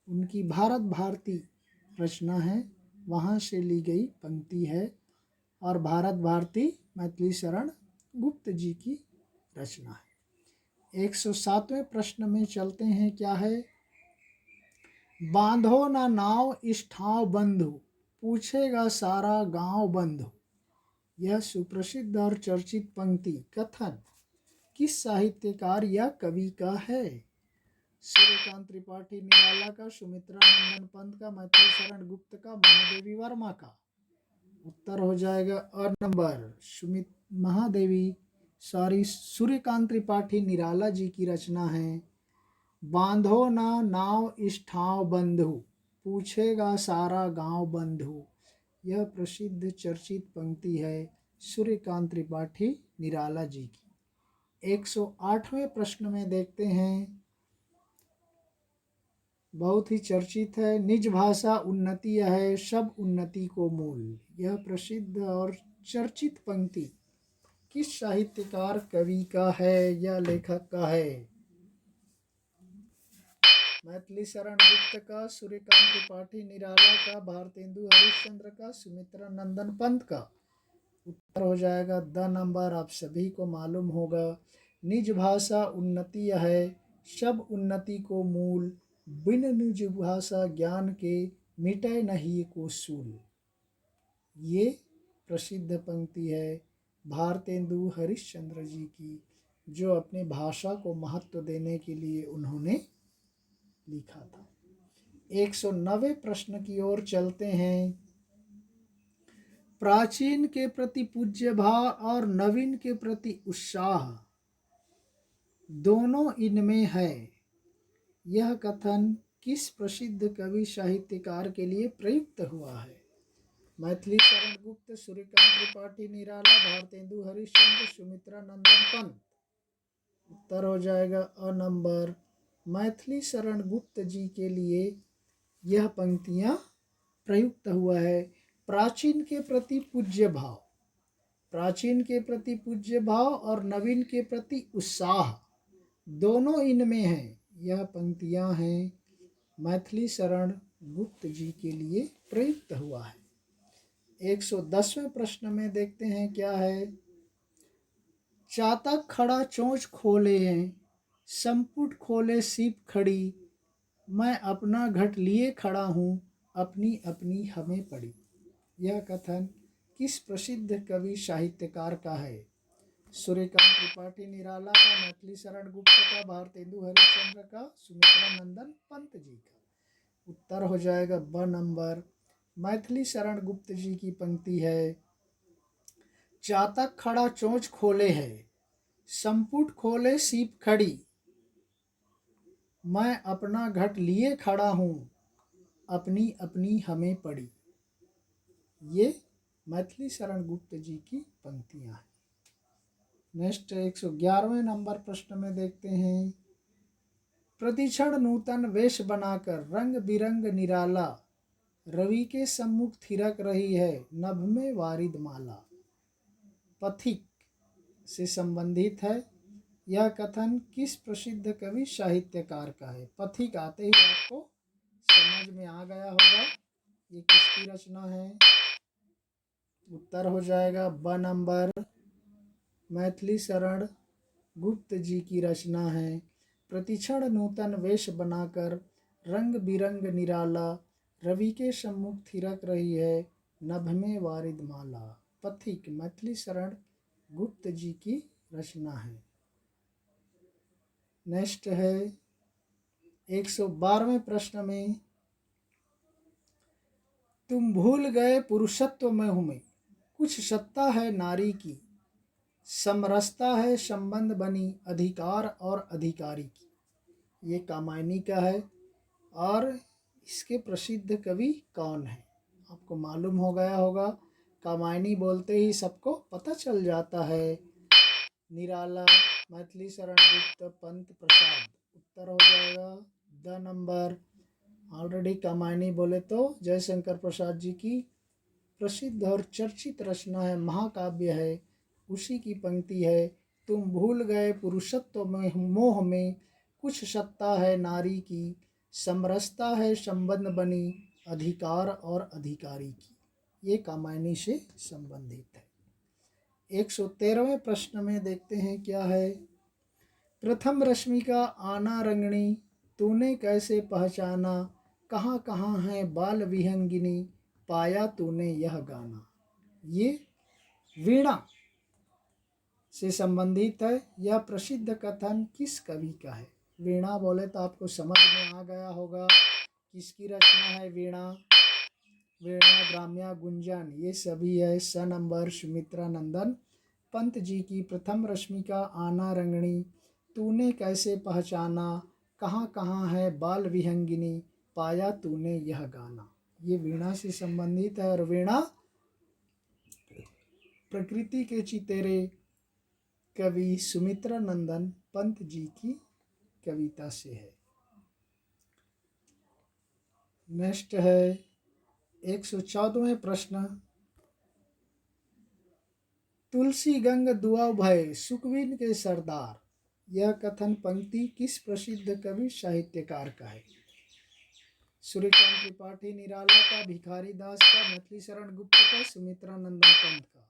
उनकी भारत भारती रचना है, वहाँ से ली गई पंक्ति है और भारत भारती मैथिली शरण गुप्त जी की रचना है। 107वें प्रश्न में चलते हैं क्या है। बांधो ना नाव इस ठाव बंधु, पूछेगा सारा गांव बंधु। यह सुप्रसिद्ध और चर्चित पंक्ति कथन किस साहित्यकार या कवि का है। सूर्यकांत त्रिपाठी निराला का, सुमित्रा नंदन पंत का, मैथिली शरण गुप्त का, महादेवी वर्मा का। उत्तर हो जाएगा अ नंबर, सूर्यकांत त्रिपाठी निराला जी की रचना है। बांधो ना नाव इस ठाव बंधु, पूछेगा सारा गांव बंधु। यह प्रसिद्ध चर्चित पंक्ति है सूर्यकांत त्रिपाठी निराला जी की। 108वें प्रश्न में देखते हैं, बहुत ही चर्चित है। निज भाषा उन्नति है, सब उन्नति को मूल। यह प्रसिद्ध और चर्चित पंक्ति किस साहित्यकार कवि का है या लेखक का है। मैथिली शरण गुप्त का, सूर्यकांत त्रिपाठी निराला का, भारतेंदु हरिश्चंद्र का, सुमित्रा नंदन पंत का। उत्तर हो जाएगा द नंबर। आप सभी को मालूम होगा, निज भाषा उन्नति है, सब उन्नति को मूल, बिन निज भाषा ज्ञान के, मिटे नहीं को सूल। ये प्रसिद्ध पंक्ति है भारतेंदु हरिश्चंद्र जी की, जो अपने भाषा को महत्व देने के लिए उन्होंने लिखा था। 190 प्रश्न की ओर चलते हैं। प्राचीन के प्रति पूज्य भाव और नवीन के प्रति उत्साह दोनों इनमें है। यह कथन किस प्रसिद्ध कवि साहित्यकार के लिए प्रयुक्त हुआ है? मैथिली शरण गुप्त, सूर्यकांत त्रिपाठी निराला, भारतेंदु हरिश्चंद्र, सुमित्रा नंदन पंत। उत्तर हो जाएगा अ नंबर। मैथिली शरण गुप्त जी के लिए यह पंक्तियां प्रयुक्त हुआ है। प्राचीन के प्रति पूज्य भाव, प्राचीन के प्रति पूज्य भाव और नवीन के प्रति उत्साह दोनों इनमें है। यह पंक्तियां हैं मैथिली शरण गुप्त जी के लिए प्रयुक्त हुआ है। 110वें प्रश्न में देखते हैं क्या है। चातक खड़ा चोंच खोले हैं, संपुट खोले सीप खड़ी, मैं अपना घट लिए खड़ा हूँ, अपनी अपनी हमें पड़ी। यह कथन किस प्रसिद्ध कवि साहित्यकार का है? सूर्यकांत त्रिपाठी निराला का, मैथिली शरण गुप्त का, भारतेंदु हरिश्चंद्र का, सुमित्रा नंदन पंत जी का। उत्तर हो जाएगा ब नंबर। मैथिली शरण गुप्त जी की पंक्ति है। चातक खड़ा चोंच खोले है, संपुट खोले सीप खड़ी, मैं अपना घट लिए खड़ा हूँ, अपनी अपनी हमें पड़ी। ये मैथिली शरण गुप्त जी की पंक्तियां हैं। नेक्स्ट 111वें नंबर प्रश्न में देखते हैं। प्रतिक्षण नूतन वेश बनाकर रंग बिरंग निराला, रवि के सम्मुख थिरक रही है, नभ में वारिद माला। पथिक से संबंधित है। यह कथन किस प्रसिद्ध कवि साहित्यकार का है? पथिक आते ही आपको समझ में आ गया होगा ये किसकी रचना है। उत्तर हो जाएगा ब नंबर। मैथिली शरण गुप्त जी की रचना है। प्रतिक्षण नूतन वेश बनाकर रंग बिरंग निराला, रवि के सम्मुख थिरक रही है, नभ में वारिद माला। पथिक मैथिली शरण गुप्त जी की रचना है। नेक्स्ट है 112वें प्रश्न में। तुम भूल गए पुरुषत्व में हूँ मैं, कुछ सत्ता है नारी की, समरसता है संबंध बनी, अधिकार और अधिकारी की। ये कामायनी का है। और इसके प्रसिद्ध कवि कौन है? आपको मालूम हो गया होगा। कामायनी बोलते ही सबको पता चल जाता है। निराला, मैथिली शरण गुप्त, पंत प्रसाद। उत्तर हो जाएगा द नंबर। ऑलरेडी कामायनी बोले तो जयशंकर प्रसाद जी की प्रसिद्ध और चर्चित रचना है, महाकाव्य है। उसी की पंक्ति है। तुम भूल गए पुरुषत्व में मोह में, कुछ सत्ता है नारी की, समरसता है संबंध बनी, अधिकार और अधिकारी की। ये कामायनी से संबंधित है। 113वें प्रश्न में देखते हैं क्या है। प्रथम रश्मि का आना रंगणी, तूने कैसे पहचाना, कहाँ कहाँ है बाल विहंगिनी, पाया तूने यह गाना। ये वीणा से संबंधित है। यह प्रसिद्ध कथन किस कवि का है? वीणा बोले तो आपको समझ में आ गया होगा किसकी रचना है। वीणा, वीणा ग्राम्या गुंजन, ये सभी है स नंबर। सुमित्रा नंदन पंत जी की प्रथम रश्मि का आना रंगणी, तूने कैसे पहचाना, कहाँ कहाँ है बाल विहंगिनी, पाया तूने यह गाना। ये वीणा से संबंधित है। और वीणा प्रकृति के चितेरे कवि सुमित्रा नंदन पंत जी की कविता से है। नेक्स्ट है 114वें प्रश्न। तुलसी गंग दुआ भय, सुकविन के सरदार, यह कथन पंक्ति किस प्रसिद्ध कवि साहित्यकार का है? सूर्यकांत त्रिपाठी निराला का, भिखारी दास का, मैथिली शरण गुप्त का, सुमित्रा नंदन पंत का?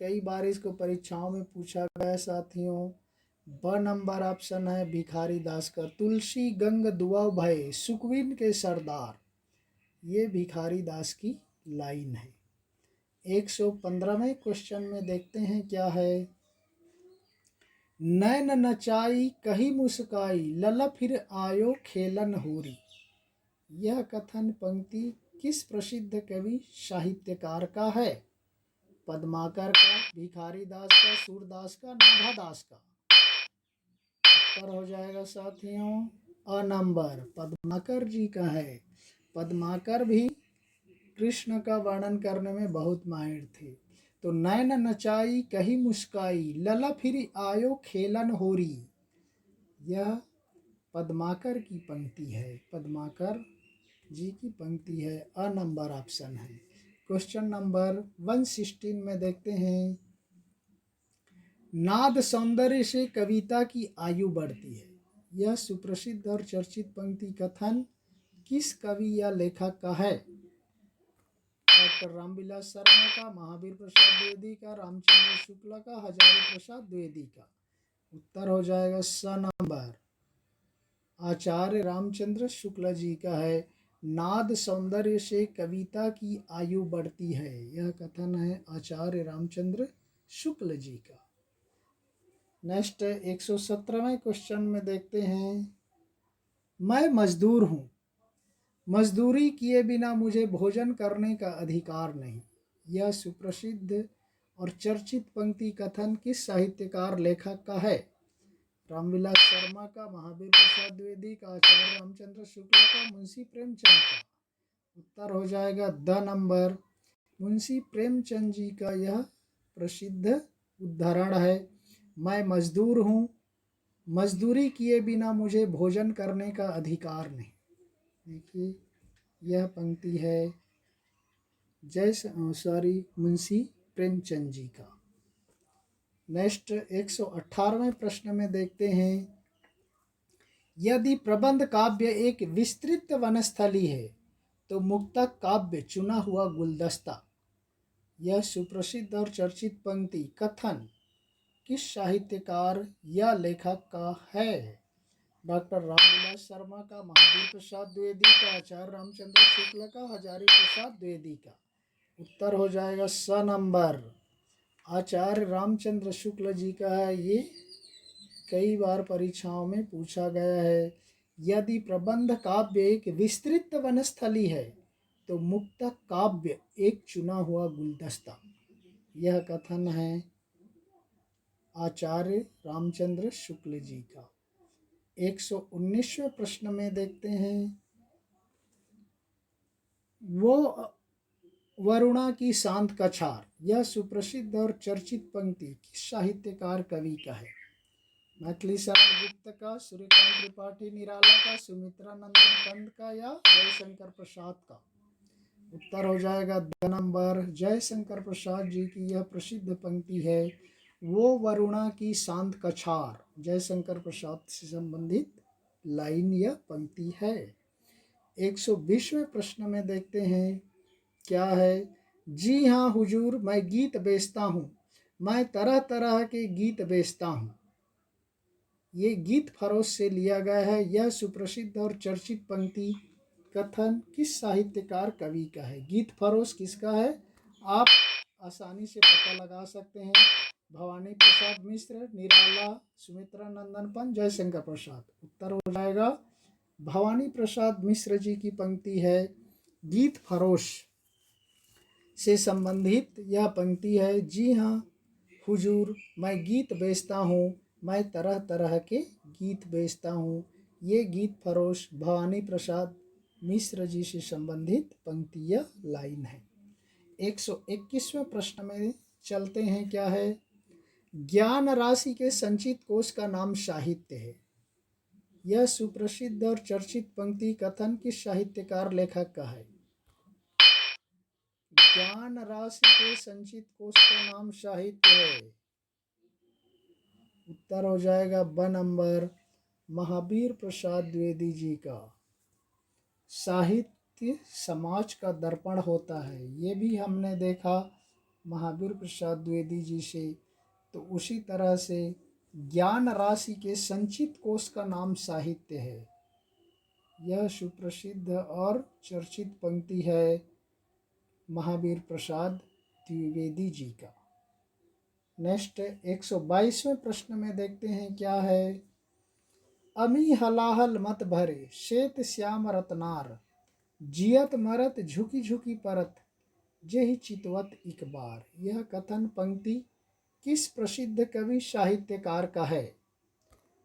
कई बार इसको परीक्षाओं में पूछा गया साथियों। ब नंबर ऑप्शन है भिखारी दास का। तुलसी गंग दुआ भय सुकविन के सरदार, ये भिखारी दास की लाइन है। 115वें क्वेश्चन में देखते हैं क्या है। नैन नचाई कही मुस्काई लला फिर आयो खेलन होरी, यह कथन पंक्ति किस प्रसिद्ध कवि साहित्यकार का है? पद्माकर का, भिखारी दास का, सूरदास का, नाभा दास का? उत्तर हो जाएगा साथियों अ नंबर पद्माकर जी का है। पद्माकर भी कृष्ण का वर्णन करने में बहुत माहिर थे। तो नैन नचाई कही मुस्काई लला फिर आयो खेलन होरी, यह पद्माकर की पंक्ति है। पद्माकर जी की पंक्ति है। अ नंबर ऑप्शन है। क्वेश्चन नंबर 116 में देखते हैं। नाद सौंदर्य से कविता की आयु बढ़ती है, यह सुप्रसिद्ध और चर्चित पंक्ति कथन किस कवि या लेखक का है? डॉक्टर रामविलास शर्मा का, महावीर प्रसाद द्विवेदी का, रामचंद्र शुक्ला का, हजारी प्रसाद द्विवेदी का? उत्तर हो जाएगा स नंबर आचार्य रामचंद्र शुक्ला जी का है। नाद सौंदर्य से कविता की आयु बढ़ती है, यह कथन है आचार्य रामचंद्र शुक्ल जी का। नेक्स्ट 117वें क्वेश्चन में देखते हैं। मैं मजदूर हूँ, मजदूरी किए बिना मुझे भोजन करने का अधिकार नहीं, यह सुप्रसिद्ध और चर्चित पंक्ति कथन किस साहित्यकार लेखक का है? रामविलास शर्मा का, महावीर प्रसाद द्विवेदी का, आचार्य रामचंद्र शुक्ला का, मुंशी प्रेमचंद का? उत्तर हो जाएगा द नंबर मुंशी प्रेमचंद जी का यह प्रसिद्ध उदाहरण है। मैं मजदूर हूँ, मजदूरी किए बिना मुझे भोजन करने का अधिकार नहीं। देखिए यह पंक्ति है मुंशी प्रेमचंद जी का। नेक्स्ट 118वें प्रश्न में देखते हैं। यदि प्रबंध काव्य एक विस्तृत वनस्थली है तो मुक्तक काव्य चुना हुआ गुलदस्ता, यह सुप्रसिद्ध और चर्चित पंक्ति कथन किस साहित्यकार या लेखक का है? डॉक्टर रामविलास शर्मा का, महावीर प्रसाद द्विवेदी का, आचार्य रामचंद्र शुक्ल का, हजारी प्रसाद द्विवेदी का? उत्तर हो जाएगा स नंबर आचार्य रामचंद्र शुक्ल जी का है। ये कई बार परीक्षाओं में पूछा गया है। यदि प्रबंध काव्य एक विस्तृत वनस्थली है तो मुक्तक काव्य एक चुना हुआ गुलदस्ता, यह कथन है आचार्य रामचंद्र शुक्ल जी का। 119वें प्रश्न में देखते हैं। वो वरुणा की शांत कछार, यह सुप्रसिद्ध और चर्चित पंक्ति किस साहित्यकार कवि का है? मैथिली शरण गुप्त का, सूर्यकांत त्रिपाठी निराला का, सुमित्रा नंदन पंत का, या जयशंकर प्रसाद का? उत्तर हो जाएगा द नंबर जयशंकर प्रसाद जी की यह प्रसिद्ध पंक्ति है। वो वरुणा की शांत कछार जयशंकर प्रसाद से संबंधित लाइन या पंक्ति है। 120वें प्रश्न में देखते हैं क्या है। जी हाँ हुजूर, मैं गीत बेचता हूँ, मैं तरह तरह के गीत बेचता हूँ, ये गीत फरोश से लिया गया है। यह सुप्रसिद्ध और चर्चित पंक्ति कथन किस साहित्यकार कवि का है? गीत फरोश किसका है आप आसानी से पता लगा सकते हैं। भवानी प्रसाद मिश्र, निराला, सुमित्रा नंदन पंत, जयशंकर प्रसाद? उत्तर हो जाएगा भवानी प्रसाद मिश्र जी की पंक्ति है। गीत फरोश से संबंधित यह पंक्ति है। जी हाँ हुजूर, मैं गीत बेचता हूँ, मैं तरह तरह के गीत बेचता हूँ, ये गीत फरोश भवानी प्रसाद मिश्र जी से संबंधित पंक्ति या लाइन है। 121वें प्रश्न में चलते हैं क्या है। ज्ञान राशि के संचित कोश का नाम साहित्य है, यह सुप्रसिद्ध और चर्चित पंक्ति कथन किस साहित्यकार लेखक का है? ज्ञान राशि के संचित कोश का नाम साहित्य है। उत्तर हो जाएगा ब नंबर महावीर प्रसाद द्विवेदी जी का। साहित्य समाज का दर्पण होता है, ये भी हमने देखा महावीर प्रसाद द्विवेदी जी से। तो उसी तरह से ज्ञान राशि के संचित कोश का नाम साहित्य है। यह सुप्रसिद्ध और चर्चित पंक्ति है महावीर प्रसाद द्विवेदी जी का। नेक्स्ट 122वें प्रश्न में देखते हैं क्या है। अमी हलाहल मत भरे श्वेत श्याम रत्नार, जियत मरत झुकी झुकी परत, जेहि चितवत इक बार। यह कथन पंक्ति किस प्रसिद्ध कवि साहित्यकार का है?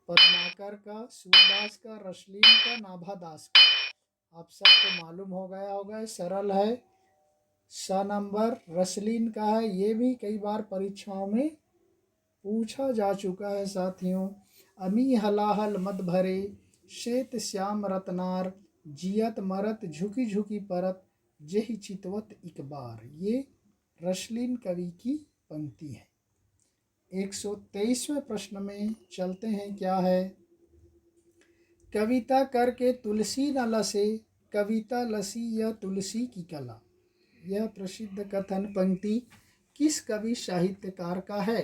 पद्माकर का, सूरदास का, रसलीन का, नाभादास का। आप सबको मालूम हो गया होगा, सरल है। स नंबर रसलीन का है। ये भी कई बार परीक्षाओं में पूछा जा चुका है साथियों। अमी हलाहल मद भरे श्वेत श्याम रत्नार, जियत मरत झुकी झुकी परत, जेहि चितवत इक बार। ये रसलीन कवि की पंक्ति है। 123वें प्रश्न में चलते हैं क्या है। कविता करके तुलसी न लसे, कविता लसी यह तुलसी की कला। यह प्रसिद्ध कथन पंक्ति किस कवि साहित्यकार का है?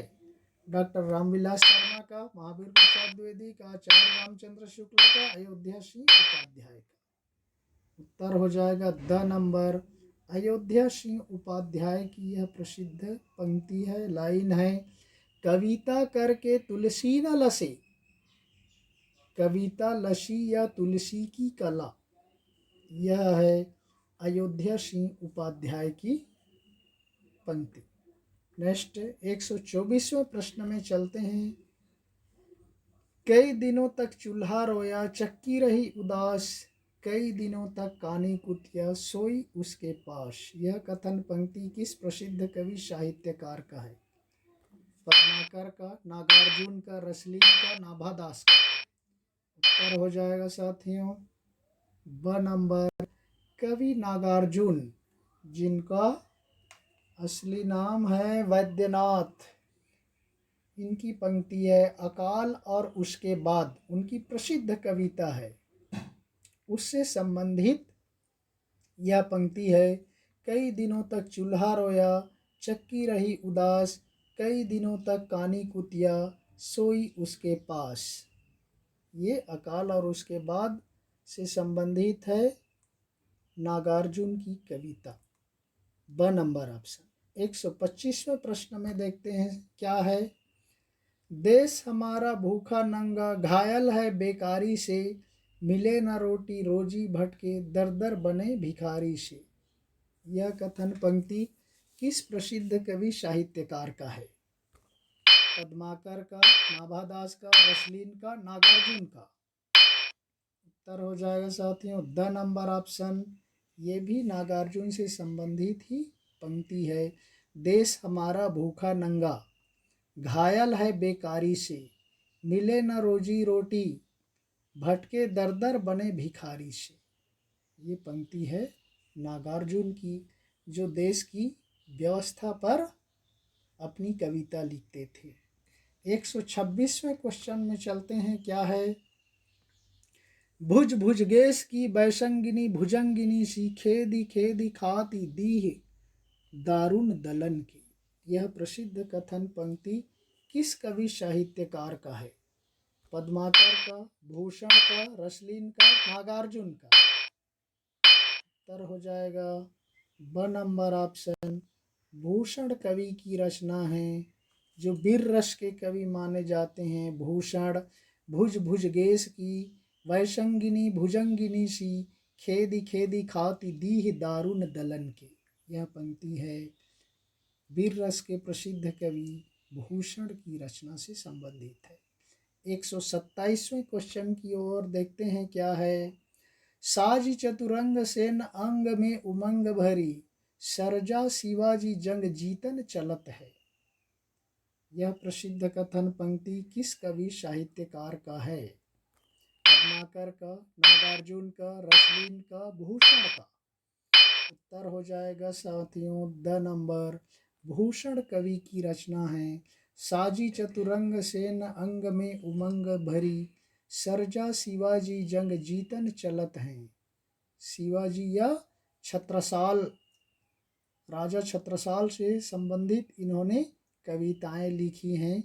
डॉक्टर रामविलास शर्मा का, महावीर प्रसाद द्विवेदी का, आचार्य रामचंद्र शुक्ल का, अयोध्या सिंह उपाध्याय का। उत्तर हो जाएगा द नंबर अयोध्या सिंह उपाध्याय की यह प्रसिद्ध पंक्ति है, लाइन है। कविता करके तुलसी न लसे, कविता लसी या तुलसी की कला। यह है अयोध्या सिंह उपाध्याय की पंक्ति। नेक्स्ट 124वें प्रश्न में चलते हैं। कई दिनों तक चूल्हा रोया, चक्की रही उदास, कई दिनों तक कानी कुतिया, सोई उसके पास। यह कथन पंक्ति किस प्रसिद्ध कवि साहित्यकार का है? पद्माकर का, नागार्जुन का, रसलीन का, नाभादास का। उत्तर हो जाएगा साथियों ब नंबर कवि नागार्जुन, जिनका असली नाम है वैद्यनाथ। इनकी पंक्ति है अकाल और उसके बाद, उनकी प्रसिद्ध कविता है, उससे संबंधित यह पंक्ति है। कई दिनों तक चूल्हा रोया, चक्की रही उदास, कई दिनों तक कानी कुतिया, सोई उसके पास। ये अकाल और उसके बाद से संबंधित है नागार्जुन की कविता। ब नंबर ऑप्शन। 125वें प्रश्न में देखते हैं क्या है। देश हमारा भूखा नंगा, घायल है बेकारी से, मिले न रोटी रोजी भटके, दर दर बने भिखारी से। यह कथन पंक्ति किस प्रसिद्ध कवि साहित्यकार का है? पद्माकर का, नाभादास का, रसलीन का, नागार्जुन का। उत्तर हो जाएगा साथियों द नंबर ऑप्शन। ये भी नागार्जुन से संबंधित ही पंक्ति है। देश हमारा भूखा नंगा, घायल है बेकारी से, मिले न रोजी रोटी, भटके दर दर बने भिखारी से। ये पंक्ति है नागार्जुन की, जो देश की व्यवस्था पर अपनी कविता लिखते थे। 126वें क्वेश्चन में चलते हैं क्या है। भुज भुजगेश की बैसंगिनी भुजंगिनी सी, खेदी खेदी खाती दीह दारुण दलन की। यह प्रसिद्ध कथन पंक्ति किस कवि साहित्यकार का है? पद्माकर का, भूषण का, रसलीन का, नागार्जुन का। उत्तर हो जाएगा ब नंबर ऑप्शन। भूषण कवि की रचना है, जो वीर रस के कवि माने जाते हैं। भूषण भुज भुजगेश की वैसंगिनी भुजंगिनी सी, खेदी खेदी खाती दीह दारुण दलन के। यह पंक्ति है वीर रस के प्रसिद्ध कवि भूषण की रचना से संबंधित है। 127वें क्वेश्चन की ओर देखते हैं क्या है। साज चतुरंग सेन अंग में उमंग भरी, सरजा शिवाजी जंग जीतन चलत है। यह प्रसिद्ध कथन पंक्ति किस कवि साहित्यकार का है? पद्माकर का, नागार्जुन का, रसलीन का, भूषण का। उत्तर हो जाएगा साथियों द नंबर भूषण कवि की रचना है। साजी चतुरंग सेन अंग में उमंग भरी, सरजा शिवाजी जंग जीतन चलत हैं। शिवाजी या छत्रसाल, राजा छत्रसाल से संबंधित इन्होंने कविताएं लिखी हैं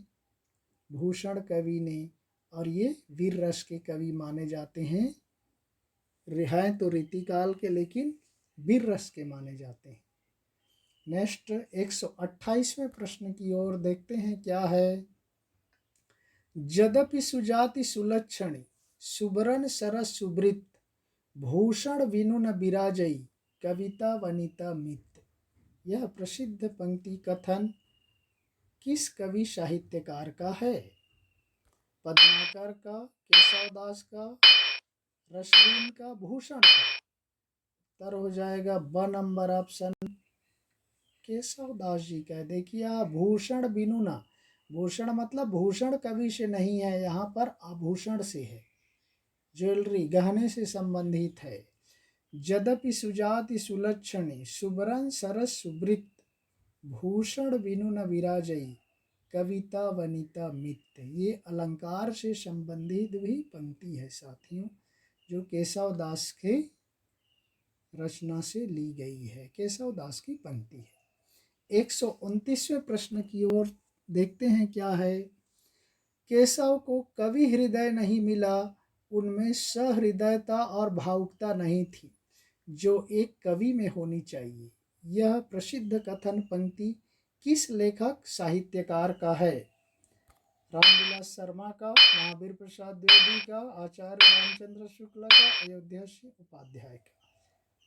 भूषण कवि ने, और ये वीर रस के कवि माने जाते हैं। हैं तो रीतिकाल के, लेकिन वीर रस के माने जाते हैं। नेक्स्ट 128वें प्रश्न की ओर देखते हैं क्या है। यद्यपि सुजाति सुलक्षणी, सुबरन सरस सुब्रित, भूषण विनुन विराजई, कविता वनिता मित। यह प्रसिद्ध पंक्ति कथन किस कवि साहित्यकार का है? पद्माकर का, केशवदास का, रश्मीन का, भूषण का? उत्तर हो जाएगा ब नंबर ऑप्शन, केशवदास जी का। देखिए आप, भूषण बिनुना, भूषण मतलब भूषण कवि से नहीं है, यहाँ पर आभूषण से है, ज्वेलरी गहने से संबंधित है। यद्यपि सुजाति सुलक्षणी, सुबरन सरस सुब्रित, भूषण बिनुन विराजई, कविता वनिता मित। ये अलंकार से संबंधित भी पंक्ति है साथियों, जो केशवदास के रचना से ली गई है, केशवदास की पंक्ति है। 129वें प्रश्न की ओर देखते हैं क्या है। केशव को कवि हृदय नहीं मिला, उनमें सहृदयता और भावुकता नहीं थी, जो एक कवि में होनी चाहिए। यह प्रसिद्ध कथन पंक्ति किस लेखक साहित्यकार का है? रामविलास शर्मा का, महावीर प्रसाद द्विवेदी का, आचार्य रामचंद्र शुक्ल का, अयोध्या सिंह उपाध्याय का?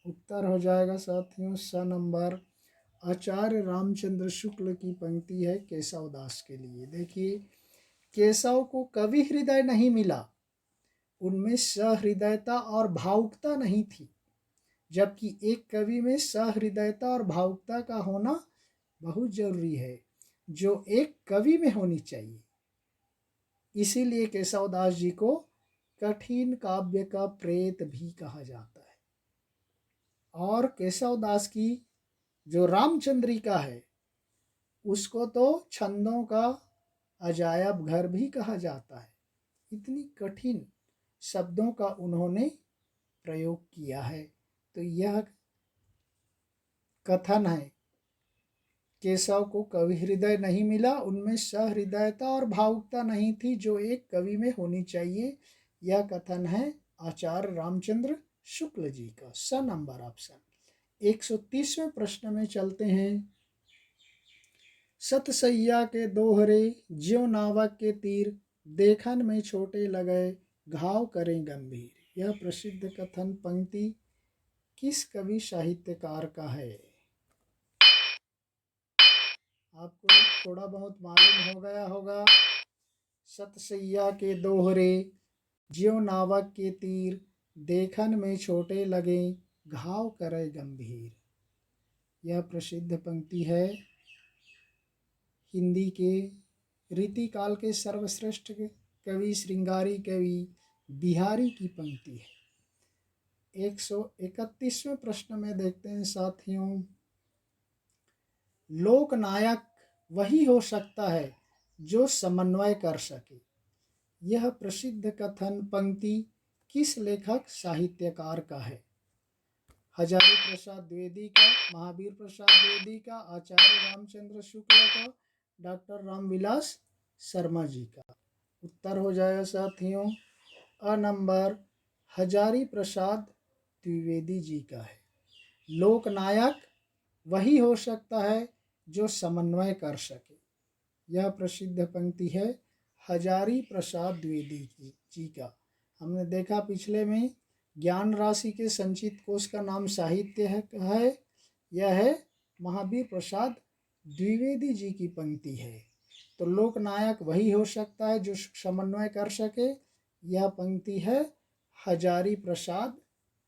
उत्तर हो जाएगा साथियों स नंबर, आचार्य रामचंद्र शुक्ल की पंक्ति है केशवदास के लिए। देखिए, केशव को कवि हृदय नहीं मिला, उनमें सहृदयता और भावुकता नहीं थी, जबकि एक कवि में सहृदयता और भावुकता का होना बहुत जरूरी है, जो एक कवि में होनी चाहिए। इसीलिए केशवदास जी को कठिन काव्य का प्रेत भी कहा जाता है। और केशवदास की जो रामचंद्रिका है, उसको तो छंदों का अजायब घर भी कहा जाता है। इतनी कठिन शब्दों का उन्होंने प्रयोग किया है। तो यह कथन है, केशव को कवि हृदय नहीं मिला, उनमें सहृदयता और भावुकता नहीं थी, जो एक कवि में होनी चाहिए। यह कथन है आचार्य रामचंद्र शुक्ल जी का। स नंबर ऑप्शन। 130वें प्रश्न में चलते हैं। सतसैया के दोहरे, ज्यो नावक के तीर, देखन में छोटे लगे, घाव करें गंभीर। यह प्रसिद्ध कथन पंक्ति किस कवि साहित्यकार का है? आपको थोड़ा बहुत मालूम हो गया होगा। सतसैया के दोहरे, ज्यो नावक के तीर, देखन में छोटे लगे, घाव करे गंभीर। यह प्रसिद्ध पंक्ति है हिंदी के रीतिकाल के सर्वश्रेष्ठ कवि, श्रृंगारी कवि बिहारी की पंक्ति है। 131वें प्रश्न में देखते हैं साथियों। लोकनायक वही हो सकता है जो समन्वय कर सके। यह प्रसिद्ध कथन पंक्ति किस लेखक साहित्यकार का है? हजारी प्रसाद द्विवेदी का, महावीर प्रसाद द्विवेदी का, आचार्य रामचंद्र शुक्ल का, डॉक्टर रामविलास शर्मा जी का? उत्तर हो जाएगा साथियों अ नंबर, हजारी प्रसाद द्विवेदी जी का है। लोकनायक वही हो सकता है जो समन्वय कर सके। यह प्रसिद्ध पंक्ति है हजारी प्रसाद द्विवेदी जी का। हमने देखा पिछले में ज्ञान राशि के संचित कोश का नाम साहित्य है। यह है महावीर प्रसाद द्विवेदी जी की पंक्ति है। तो लोकनायक वही हो सकता है जो समन्वय कर सके। यह पंक्ति है हजारी प्रसाद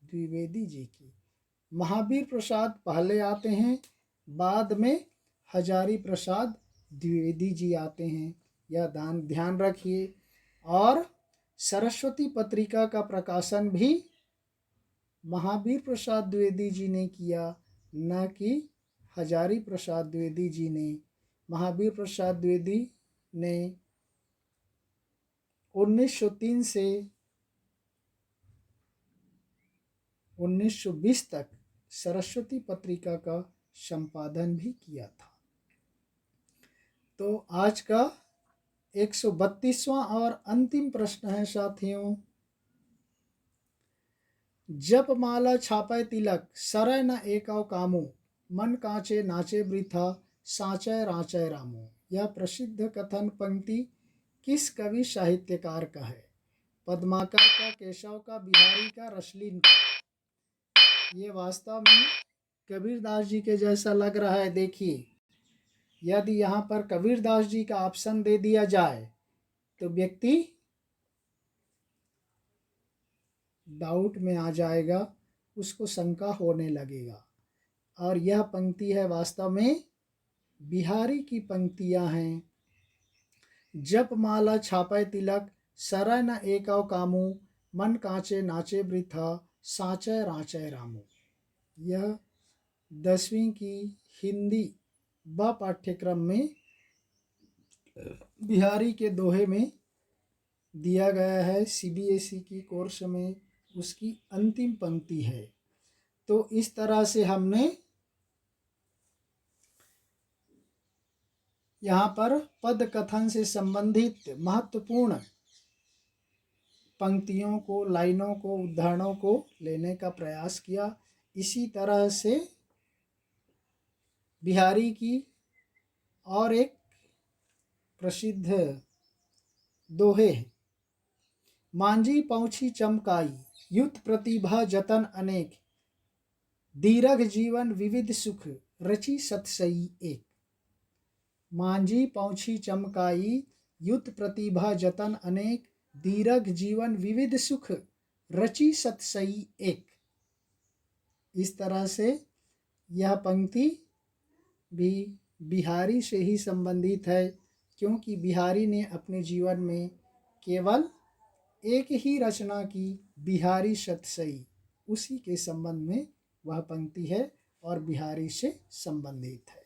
द्विवेदी जी की। महावीर प्रसाद पहले आते हैं, बाद में हजारी प्रसाद द्विवेदी जी आते हैं। यह ध्यान रखिए। और सरस्वती पत्रिका का प्रकाशन भी महावीर प्रसाद द्विवेदी जी ने किया, न कि हजारी प्रसाद द्विवेदी जी ने। महावीर प्रसाद द्विवेदी ने 1903 से 1920 तक सरस्वती पत्रिका का संपादन भी किया था। तो आज का 132वां और अंतिम प्रश्न है साथियों, जप माला छापै तिलक सरय न एकौ कामो मन कांचे नाचे वृथा साचय राचय रामो। यह प्रसिद्ध कथन पंक्ति किस कवि साहित्यकार का है? पद्माकर का, केशव का, बिहारी का, रसलीन का? ये वास्तव में कबीरदास जी के जैसा लग रहा है। देखिए, यदि यहाँ पर कबीरदास जी का ऑप्शन दे दिया जाए तो व्यक्ति डाउट में आ जाएगा, उसको शंका होने लगेगा। और यह पंक्ति है वास्तव में बिहारी की पंक्तियां हैं। जप माला छापै तिलक सरय न एकौ कामू मन कांचे नाचे वृथा साचय राचय रामू। यह 10वीं की हिंदी व पाठ्यक्रम में बिहारी के दोहे में दिया गया है। सीबीएसई की कोर्स में उसकी अंतिम पंक्ति है। तो इस तरह से हमने यहाँ पर पद कथन से संबंधित महत्वपूर्ण पंक्तियों को, लाइनों को, उदाहरणों को लेने का प्रयास किया। इसी तरह से बिहारी की और एक प्रसिद्ध दोहे है, मांझी पहुँची चमकाई युत प्रतिभा जतन अनेक दीर्घ जीवन विविध सुख रची सतसई एक। मांझी पहुँची चमकाई युत प्रतिभा जतन अनेक दीर्घ जीवन विविध सुख रची सतसई एक। इस तरह से यह पंक्ति भी बिहारी से ही संबंधित है, क्योंकि बिहारी ने अपने जीवन में केवल एक ही रचना की, बिहारी सतसई, उसी के संबंध में वह पंक्ति है और बिहारी से संबंधित है।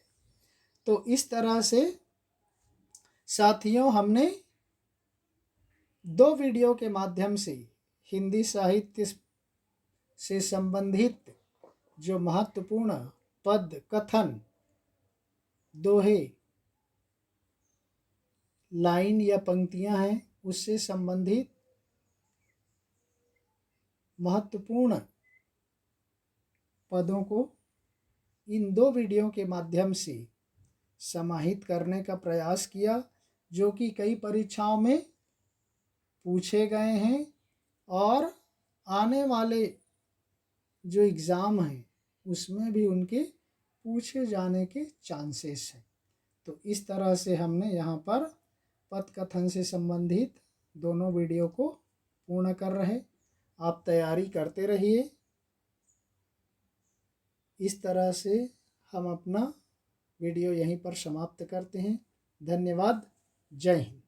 तो इस तरह से साथियों हमने 2 वीडियो के माध्यम से हिंदी साहित्य से संबंधित जो महत्वपूर्ण पद, कथन, दोहे, लाइन या पंक्तियां हैं, उससे संबंधित महत्वपूर्ण पदों को इन 2 वीडियो के माध्यम से समाहित करने का प्रयास किया, जो कि कई परीक्षाओं में पूछे गए हैं और आने वाले जो एग्ज़ाम हैं उसमें भी उनके पूछे जाने के चांसेस हैं। तो इस तरह से हमने यहाँ पर पद कथन से संबंधित दोनों वीडियो को पूर्ण कर रहे। आप तैयारी करते रहिए। इस तरह से हम अपना वीडियो यहीं पर समाप्त करते हैं। धन्यवाद। जय हिंद।